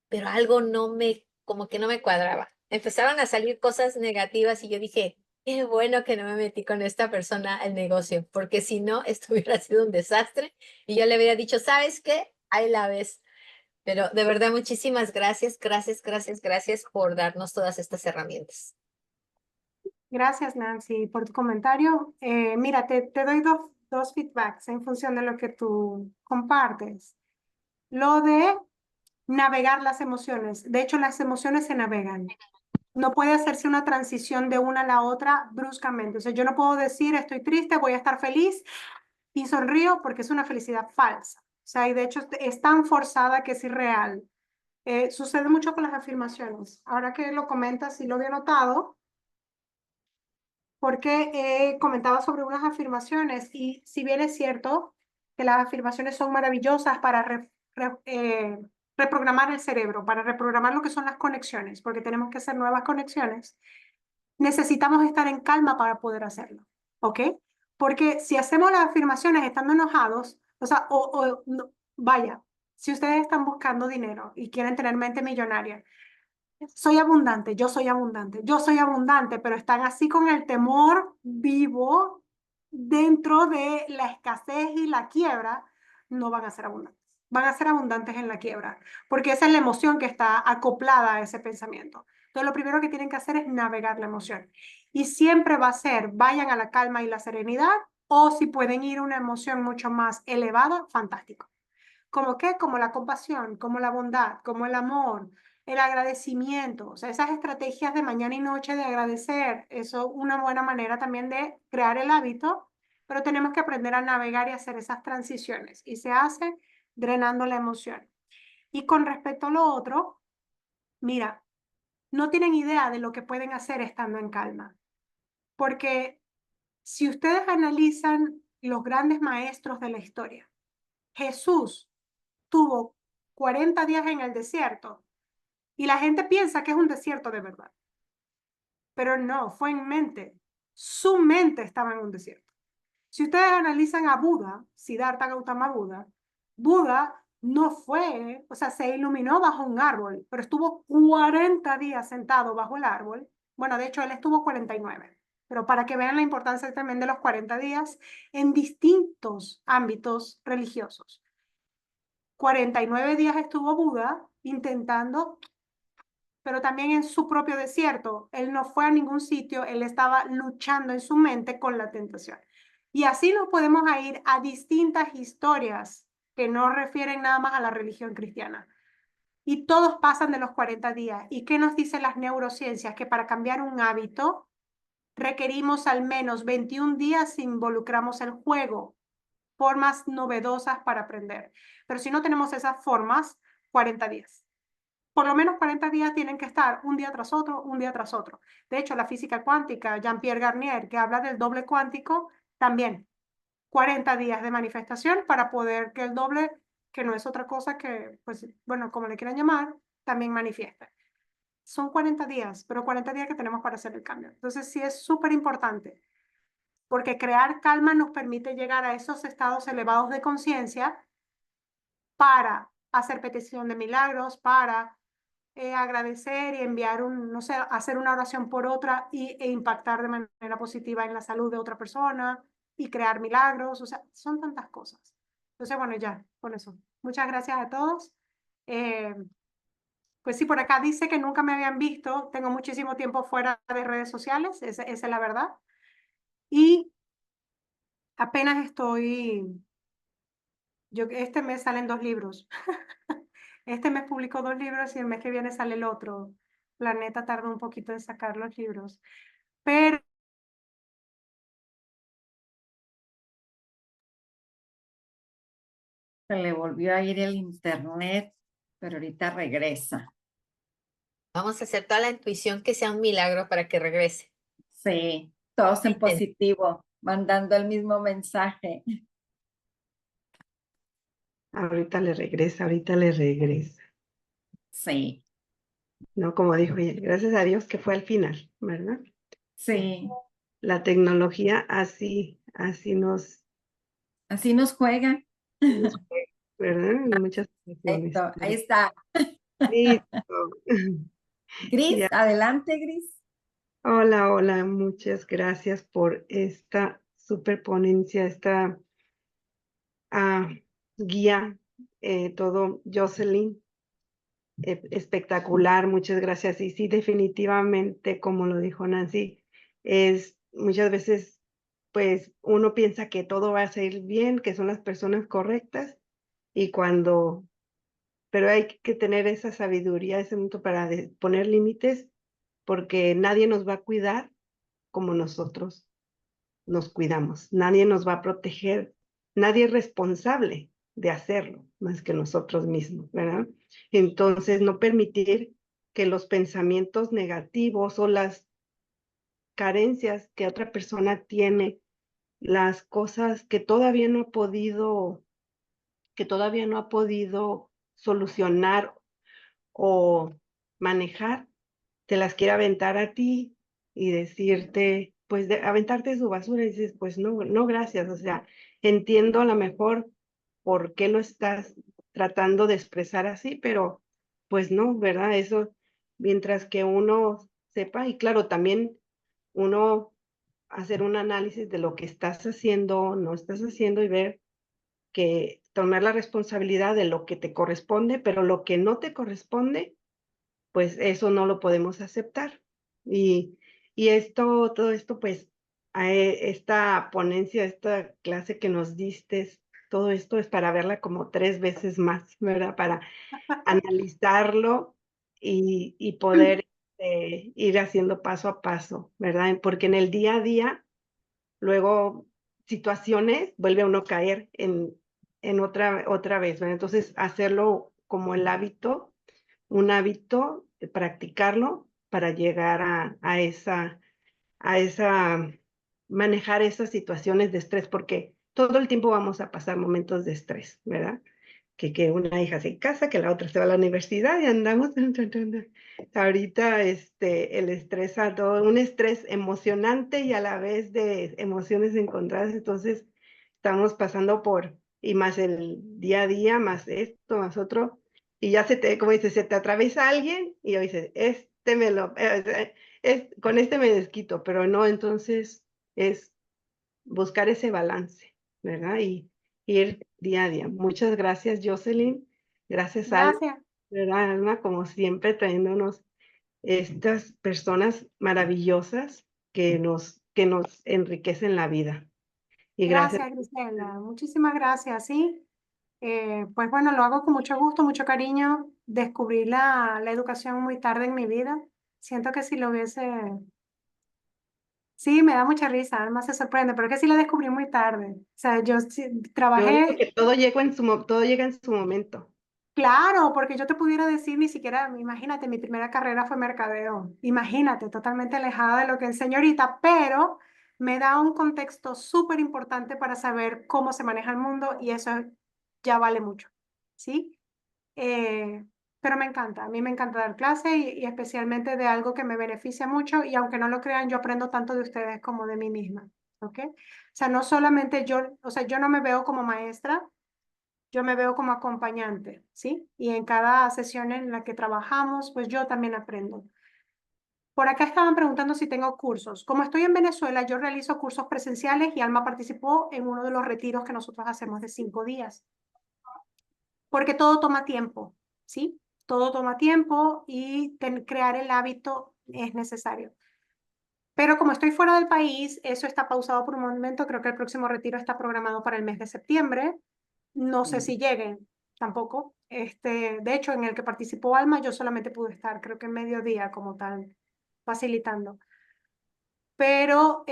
pero algo no me como que no me cuadraba. Empezaron a salir cosas negativas y yo dije, qué bueno que no me metí con esta persona al negocio, porque si no, esto hubiera sido un desastre y yo le hubiera dicho, ¿sabes qué? Ahí la ves. Pero de verdad, muchísimas gracias, gracias, gracias, gracias por darnos todas estas herramientas. Gracias, Nancy, por tu comentario. Mira, te doy dos feedbacks en función de lo que tú compartes. Lo de navegar las emociones. De hecho, las emociones se navegan. No puede hacerse una transición de una a la otra bruscamente. O sea, yo no puedo decir estoy triste, voy a estar feliz y sonrío porque es una felicidad falsa. O sea, y de hecho es tan forzada que es irreal. Sucede mucho con las afirmaciones. Ahora que lo comentas, sí lo había notado, porque comentaba sobre unas afirmaciones y si bien es cierto que las afirmaciones son maravillosas para reprogramar el cerebro, para reprogramar lo que son las conexiones, porque tenemos que hacer nuevas conexiones, necesitamos estar en calma para poder hacerlo, ¿ok? Porque si hacemos las afirmaciones estando enojados, o sea, no, vaya, si ustedes están buscando dinero y quieren tener mente millonaria, soy abundante, yo soy abundante, pero están así con el temor vivo dentro de la escasez y la quiebra, no van a ser abundantes. Van a ser abundantes en la quiebra, porque esa es la emoción que está acoplada a ese pensamiento. Entonces, lo primero que tienen que hacer es navegar la emoción. Y siempre va a ser, vayan a la calma y la serenidad, o si pueden ir a una emoción mucho más elevada, fantástico. ¿Como qué? Como la compasión, como la bondad, como el amor, el agradecimiento. O sea, esas estrategias de mañana y noche de agradecer, eso es una buena manera también de crear el hábito, pero tenemos que aprender a navegar y hacer esas transiciones. Y se hace drenando la emoción. Y con respecto a lo otro, mira, no tienen idea de lo que pueden hacer estando en calma. Porque si ustedes analizan los grandes maestros de la historia, Jesús tuvo 40 días en el desierto y la gente piensa que es un desierto de verdad. Pero no, fue en mente. Su mente estaba en un desierto. Si ustedes analizan a Buda, Siddhartha Gautama Buda, Buda no fue, o sea, se iluminó bajo un árbol, pero estuvo 40 días sentado bajo el árbol. Bueno, de hecho, él estuvo 49, pero para que vean la importancia también de los 40 días en distintos ámbitos religiosos. 49 días estuvo Buda intentando, pero también en su propio desierto. Él no fue a ningún sitio, él estaba luchando en su mente con la tentación. Y así nos podemos ir a distintas historias que no refieren nada más a la religión cristiana. Y todos pasan de los 40 días. ¿Y qué nos dicen las neurociencias? Que para cambiar un hábito requerimos al menos 21 días si involucramos el juego, formas novedosas para aprender. Pero si no tenemos esas formas, 40 días. Por lo menos 40 días tienen que estar un día tras otro, un día tras otro. De hecho, la física cuántica, Jean-Pierre Garnier, que habla del doble cuántico, también 40 días de manifestación para poder que el doble, que no es otra cosa que, pues, bueno, como le quieran llamar, también manifieste. Son 40 días, pero 40 días que tenemos para hacer el cambio. Entonces, sí es súper importante, porque crear calma nos permite llegar a esos estados elevados de conciencia para hacer petición de milagros, para agradecer y enviar no sé, hacer una oración por otra e impactar de manera positiva en la salud de otra persona y crear milagros. O sea, son tantas cosas. Entonces, bueno, ya, con eso. Muchas gracias a todos. Pues sí, por acá dice que nunca me habían visto. Tengo muchísimo tiempo fuera de redes sociales, esa es la verdad. Y apenas este mes salen 2 libros. Este mes publico 2 libros y el mes que viene sale el otro. Planeta tarda un poquito en sacar los libros. Pero Se le volvió a ir el internet, pero ahorita regresa. Vamos a hacer toda la intuición que sea un milagro para que regrese. Sí, todos en Bien. positivo, mandando el mismo mensaje. Ahorita le regresa, ahorita le regresa. Sí, No, como dijo ella, gracias a Dios que fue al final, ¿verdad? sí, La tecnología así nos así nos juega. fue, ¿verdad? En muchas ocasiones. Ahí está. Listo. Gris, Ya. adelante, Gris. Hola, hola, muchas gracias por esta super ponencia, esta ah, guía, todo, Jocelyn, espectacular, muchas gracias. Y sí, definitivamente, como lo dijo Nancy, es muchas veces, pues uno piensa que todo va a salir bien, que son las personas correctas, y pero hay que tener esa sabiduría, ese momento para poner límites, porque nadie nos va a cuidar como nosotros nos cuidamos. Nadie nos va a proteger, nadie es responsable de hacerlo más que nosotros mismos, ¿verdad? Entonces, no permitir que los pensamientos negativos o las carencias que otra persona tiene, las cosas que todavía no ha podido solucionar o manejar, te las quiere aventar a ti y decirte, pues aventarte su basura y dices, pues no, no, gracias. O sea, entiendo a lo mejor por qué lo estás tratando de expresar así, pero pues no, ¿verdad? Eso, mientras que uno sepa, y claro, también uno hacer un análisis de lo que estás haciendo, no estás haciendo y ver que tomar la responsabilidad de lo que te corresponde, pero lo que no te corresponde, pues eso no lo podemos aceptar. Y, todo esto, pues, esta ponencia, esta clase que nos diste, todo esto es para verla como 3 veces más, ¿verdad? Para analizarlo y poder ir haciendo paso a paso, ¿verdad? Porque en el día a día, luego, situaciones, vuelve a uno a caer en otra vez, ¿verdad? Entonces, hacerlo como el hábito, un hábito, practicarlo para llegar a manejar esas situaciones de estrés, porque todo el tiempo vamos a pasar momentos de estrés, ¿verdad? Que una hija se casa, que la otra se va a la universidad y andamos. Ahorita el estrés a todo, un estrés emocionante y a la vez de emociones encontradas, entonces estamos pasando y más el día a día, más esto, más otro, y ya como dices, se te atraviesa alguien y dices, con este me desquito, pero no, entonces es buscar ese balance, ¿verdad? Y ir día a día. Muchas gracias, Jocelyn. Gracias, Alma, Gracias. ¿verdad, Alma? Como siempre, trayéndonos estas personas maravillosas que nos enriquecen la vida. Y gracias. Gracias, Grisela. Muchísimas gracias, sí. Pues bueno, lo hago con mucho gusto, mucho cariño. Descubrí la educación muy tarde en mi vida. Siento que si lo hubiese... Sí, me da mucha risa, además se sorprende, pero es que sí la descubrí muy tarde. O sea, yo Yo digo trabajé, que todo llega en su momento. claro, porque yo te pudiera decir ni siquiera, imagínate, mi primera carrera fue mercadeo. Imagínate, totalmente alejada de lo que enseño ahorita, pero me da un contexto súper importante para saber cómo se maneja el mundo y eso ya vale mucho, ¿sí? Eh, pero me encanta, a mí me encanta dar clase y especialmente de algo que me beneficia mucho y aunque no lo crean, yo aprendo tanto de ustedes como de mí misma, ¿ok? O sea, no solamente yo, o sea, yo no me veo como maestra, yo me veo como acompañante, ¿sí? Y en cada sesión en la que trabajamos, pues yo también aprendo. Por acá estaban preguntando si tengo cursos. Como estoy en Venezuela, yo realizo cursos presenciales y Alma participó en uno de los retiros que nosotros hacemos de 5 días, porque todo toma tiempo, ¿sí? Todo toma tiempo y crear el hábito es necesario. Pero como estoy fuera del país, eso está pausado por un momento. Creo que el próximo retiro está programado para el mes de septiembre. No sé si lleguen tampoco. De hecho, en el que participó Alma, yo solamente pude estar, creo que en mediodía como tal, facilitando. Pero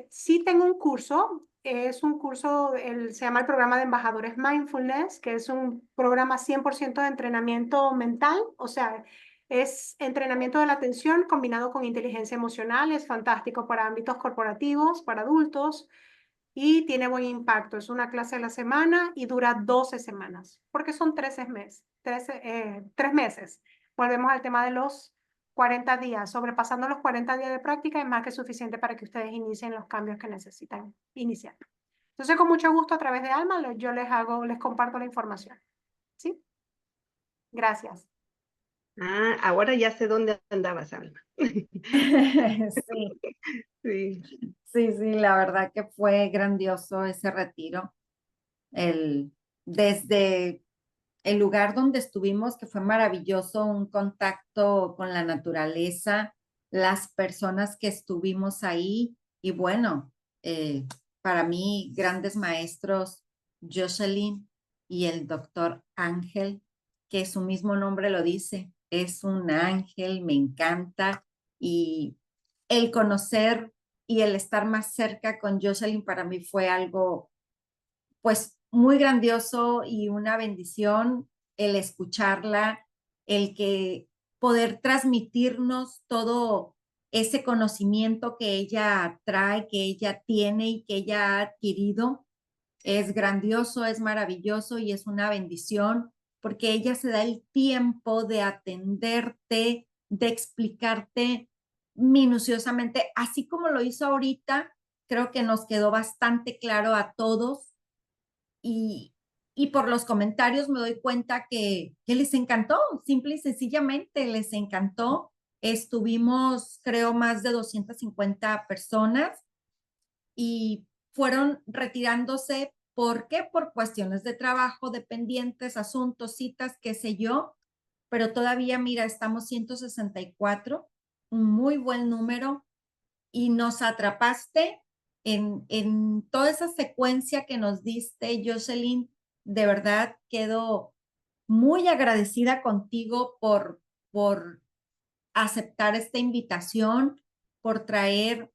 sí tengo un curso, es un curso, se llama el programa de embajadores Mindfulness, que es un programa 100% de entrenamiento mental, o sea, es entrenamiento de la atención combinado con inteligencia emocional, es fantástico para ámbitos corporativos, para adultos, y tiene buen impacto. Es una clase a la semana y dura 12 semanas, porque son 3 meses. Volvemos al tema de los 40 días. Sobrepasando los 40 días de práctica es más que suficiente para que ustedes inicien los cambios que necesitan iniciar. Entonces, con mucho gusto, a través de Alma, yo les comparto la información. ¿Sí? Gracias. Ah, ahora ya sé dónde andabas, Alma. Sí, Sí. sí, la verdad que fue grandioso ese retiro. Desde el lugar donde estuvimos, que fue maravilloso, un contacto con la naturaleza, las personas que estuvimos ahí y bueno, eh, para mí grandes maestros, Jocelyn y el doctor Ángel, que su mismo nombre lo dice, es un ángel, me encanta y el conocer y el estar más cerca con Jocelyn para mí fue algo pues muy grandioso y una bendición el escucharla, el que poder transmitirnos todo ese conocimiento que ella trae, que ella tiene y que ella ha adquirido. Es grandioso, es maravilloso y es una bendición porque ella se da el tiempo de atenderte, de explicarte minuciosamente, así como lo hizo ahorita. Creo que nos quedó bastante claro a todos y, y por los comentarios me doy cuenta que les encantó, simple y sencillamente les encantó. Estuvimos, creo, más de 250 personas y fueron retirándose. ¿Por qué? Por cuestiones de trabajo, dependientes, asuntos, citas, qué sé yo. Pero todavía, mira, estamos 164, un muy buen número y nos atrapaste en toda esa secuencia que nos diste, Jocelyn. De verdad quedo muy agradecida contigo por aceptar esta invitación, por traer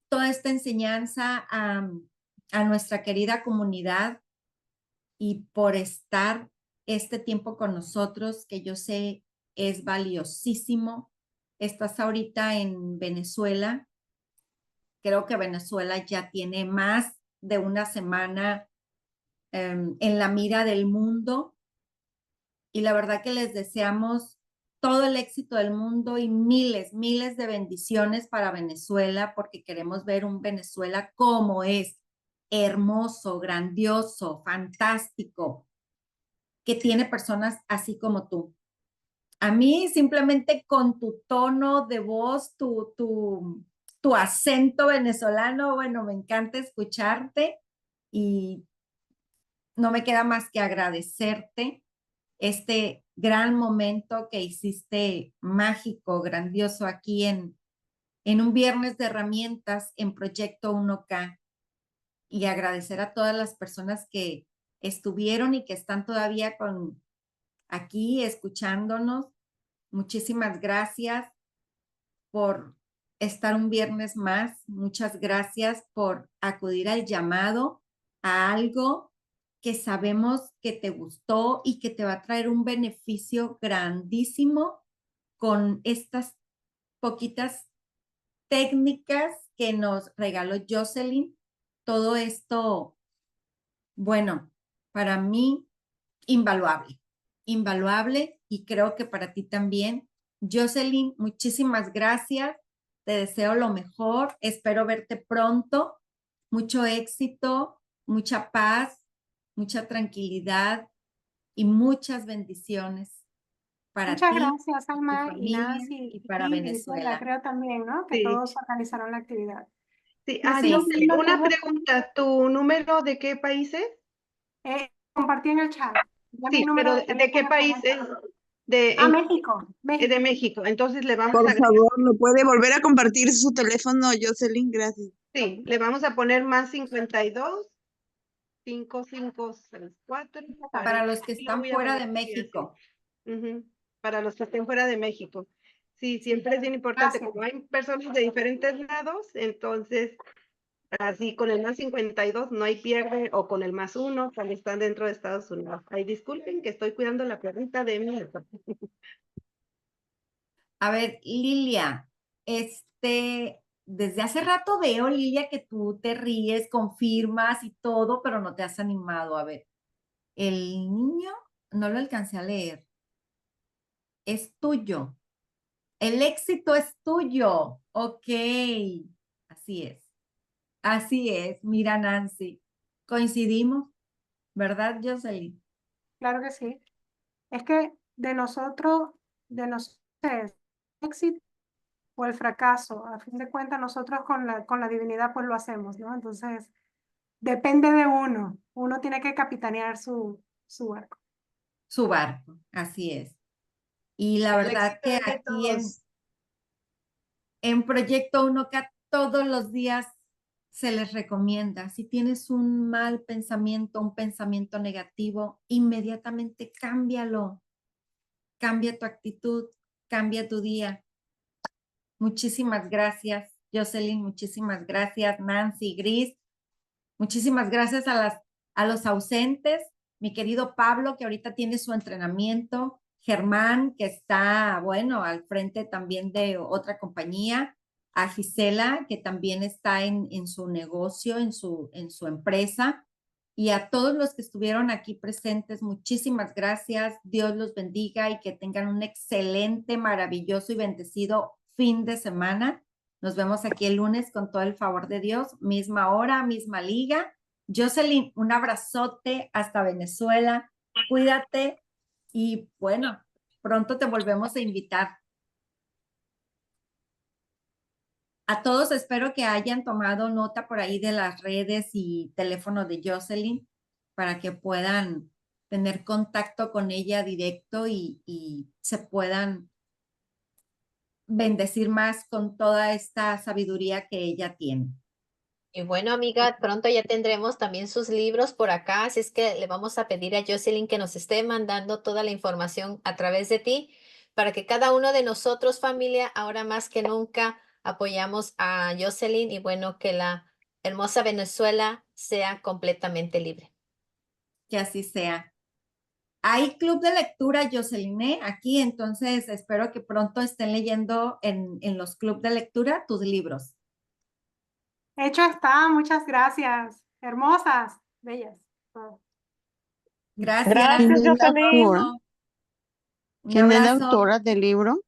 toda esta enseñanza a nuestra querida comunidad y por estar este tiempo con nosotros, que yo sé es valiosísimo. Estás ahorita en Venezuela. Creo que Venezuela ya tiene más de una semana en la mira del mundo y la verdad que les deseamos todo el éxito del mundo y miles de bendiciones para Venezuela porque queremos ver un Venezuela como es, hermoso, grandioso, fantástico, que tiene personas así como tú. A mí simplemente con tu tono de voz, tu acento venezolano, bueno, me encanta escucharte y no me queda más que agradecerte este gran momento que hiciste mágico, grandioso aquí en un viernes de herramientas en Proyecto 1K y agradecer a todas las personas que estuvieron y que están todavía aquí escuchándonos. Muchísimas gracias por estar un viernes más. Muchas gracias por acudir al llamado a algo que sabemos que te gustó y que te va a traer un beneficio grandísimo con estas poquitas técnicas que nos regaló Jocelyn. Todo esto, bueno, para mí, invaluable, invaluable y creo que para ti también. Jocelyn, muchísimas gracias. Te deseo lo mejor. Espero verte pronto. Mucho éxito, mucha paz, mucha tranquilidad y muchas bendiciones para Muchas ti, gracias, tu Alma y familia Nancy, y y para Gisela, Venezuela. creo también, ¿no? Que Sí, todos organizaron la actividad. sí. Me Ah, sigo Sí, Jocelyn, sí. viendo, una tengo, pregunta. ¿Tu número de qué país es? compartí en el chat. Ya mi Sí, número pero de ¿de qué teléfono está en país el es? chat. De, Ah, en- México, de México. México. Entonces le vamos a Por agregar, favor, ¿me puede volver a compartir su teléfono, Jocelyn? Gracias. sí, le vamos a poner más 52 5564 Para 40. los que Y lo están voy a fuera volver de a escribir así. México. Ujú. Para los que estén fuera de México. Sí, siempre es bien importante. Gracias. Como hay personas de diferentes lados, entonces así con el más 52 no hay pierde, o con el más 1 cuando están dentro de Estados Unidos. Ay, disculpen que estoy cuidando la perrita de mi hijo. A ver, Lilia, desde hace rato veo, Lilia, que tú te ríes, confirmas y todo, pero no te has animado. A ver, el niño no lo alcancé a leer. Es tuyo. El éxito es tuyo. Ok. Así es. Así es. Mira, Nancy. Coincidimos, ¿verdad, Jocelyn? Claro que sí. Es que de nosotros de nosotros es el éxito o el fracaso. A fin de cuentas, nosotros con la divinidad pues lo hacemos, ¿no? Entonces, depende de uno. Uno tiene que capitanear su barco. Su barco, así es. Y la El verdad éxito que es de aquí todos. en Proyecto 1K todos los días se les recomienda, si tienes un mal pensamiento, un pensamiento negativo, inmediatamente cámbialo, cambia tu actitud, cambia tu día. Muchísimas gracias, Jocelyn, muchísimas gracias, Nancy, Gris, muchísimas gracias a los ausentes, mi querido Pablo, que ahorita tiene su entrenamiento, Germán, que está, bueno, al frente también de otra compañía, a Gisela, que también está en su negocio, en su empresa, y a todos los que estuvieron aquí presentes, muchísimas gracias, Dios los bendiga y que tengan un excelente, maravilloso y bendecido fin de semana. Nos vemos aquí el lunes con todo el favor de Dios, misma hora, misma liga. Jocelyn, un abrazote hasta Venezuela. Cuídate y bueno, pronto te volvemos a invitar. A todos espero que hayan tomado nota por ahí de las redes y teléfono de Jocelyn para que puedan tener contacto con ella directo y se puedan bendecir más con toda esta sabiduría que ella tiene. Y bueno, amiga, pronto ya tendremos también sus libros por acá, así es que le vamos a pedir a Jocelyn que nos esté mandando toda la información a través de ti para que cada uno de nosotros, familia, ahora más que nunca apoyamos a Jocelyn y bueno, que la hermosa Venezuela sea completamente libre. Que así sea. Hay club de lectura, Jocelyn, aquí, entonces espero que pronto estén leyendo en los clubes de lectura tus libros. Hecho está, muchas gracias. Hermosas, bellas. Gracias. Gracias, ¿Quién es la Jocelyn. autora? Un ¿Quién es la abrazo. autora del libro?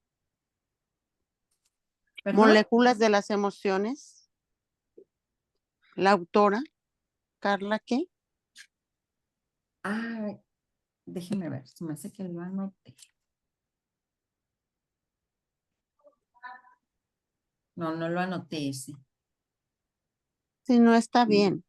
¿Perdón? Moléculas de las emociones. La autora, Carla, ¿qué? Ay, déjenme ver, se me hace que lo anoté. No, no lo anoté ese. Si no está bien.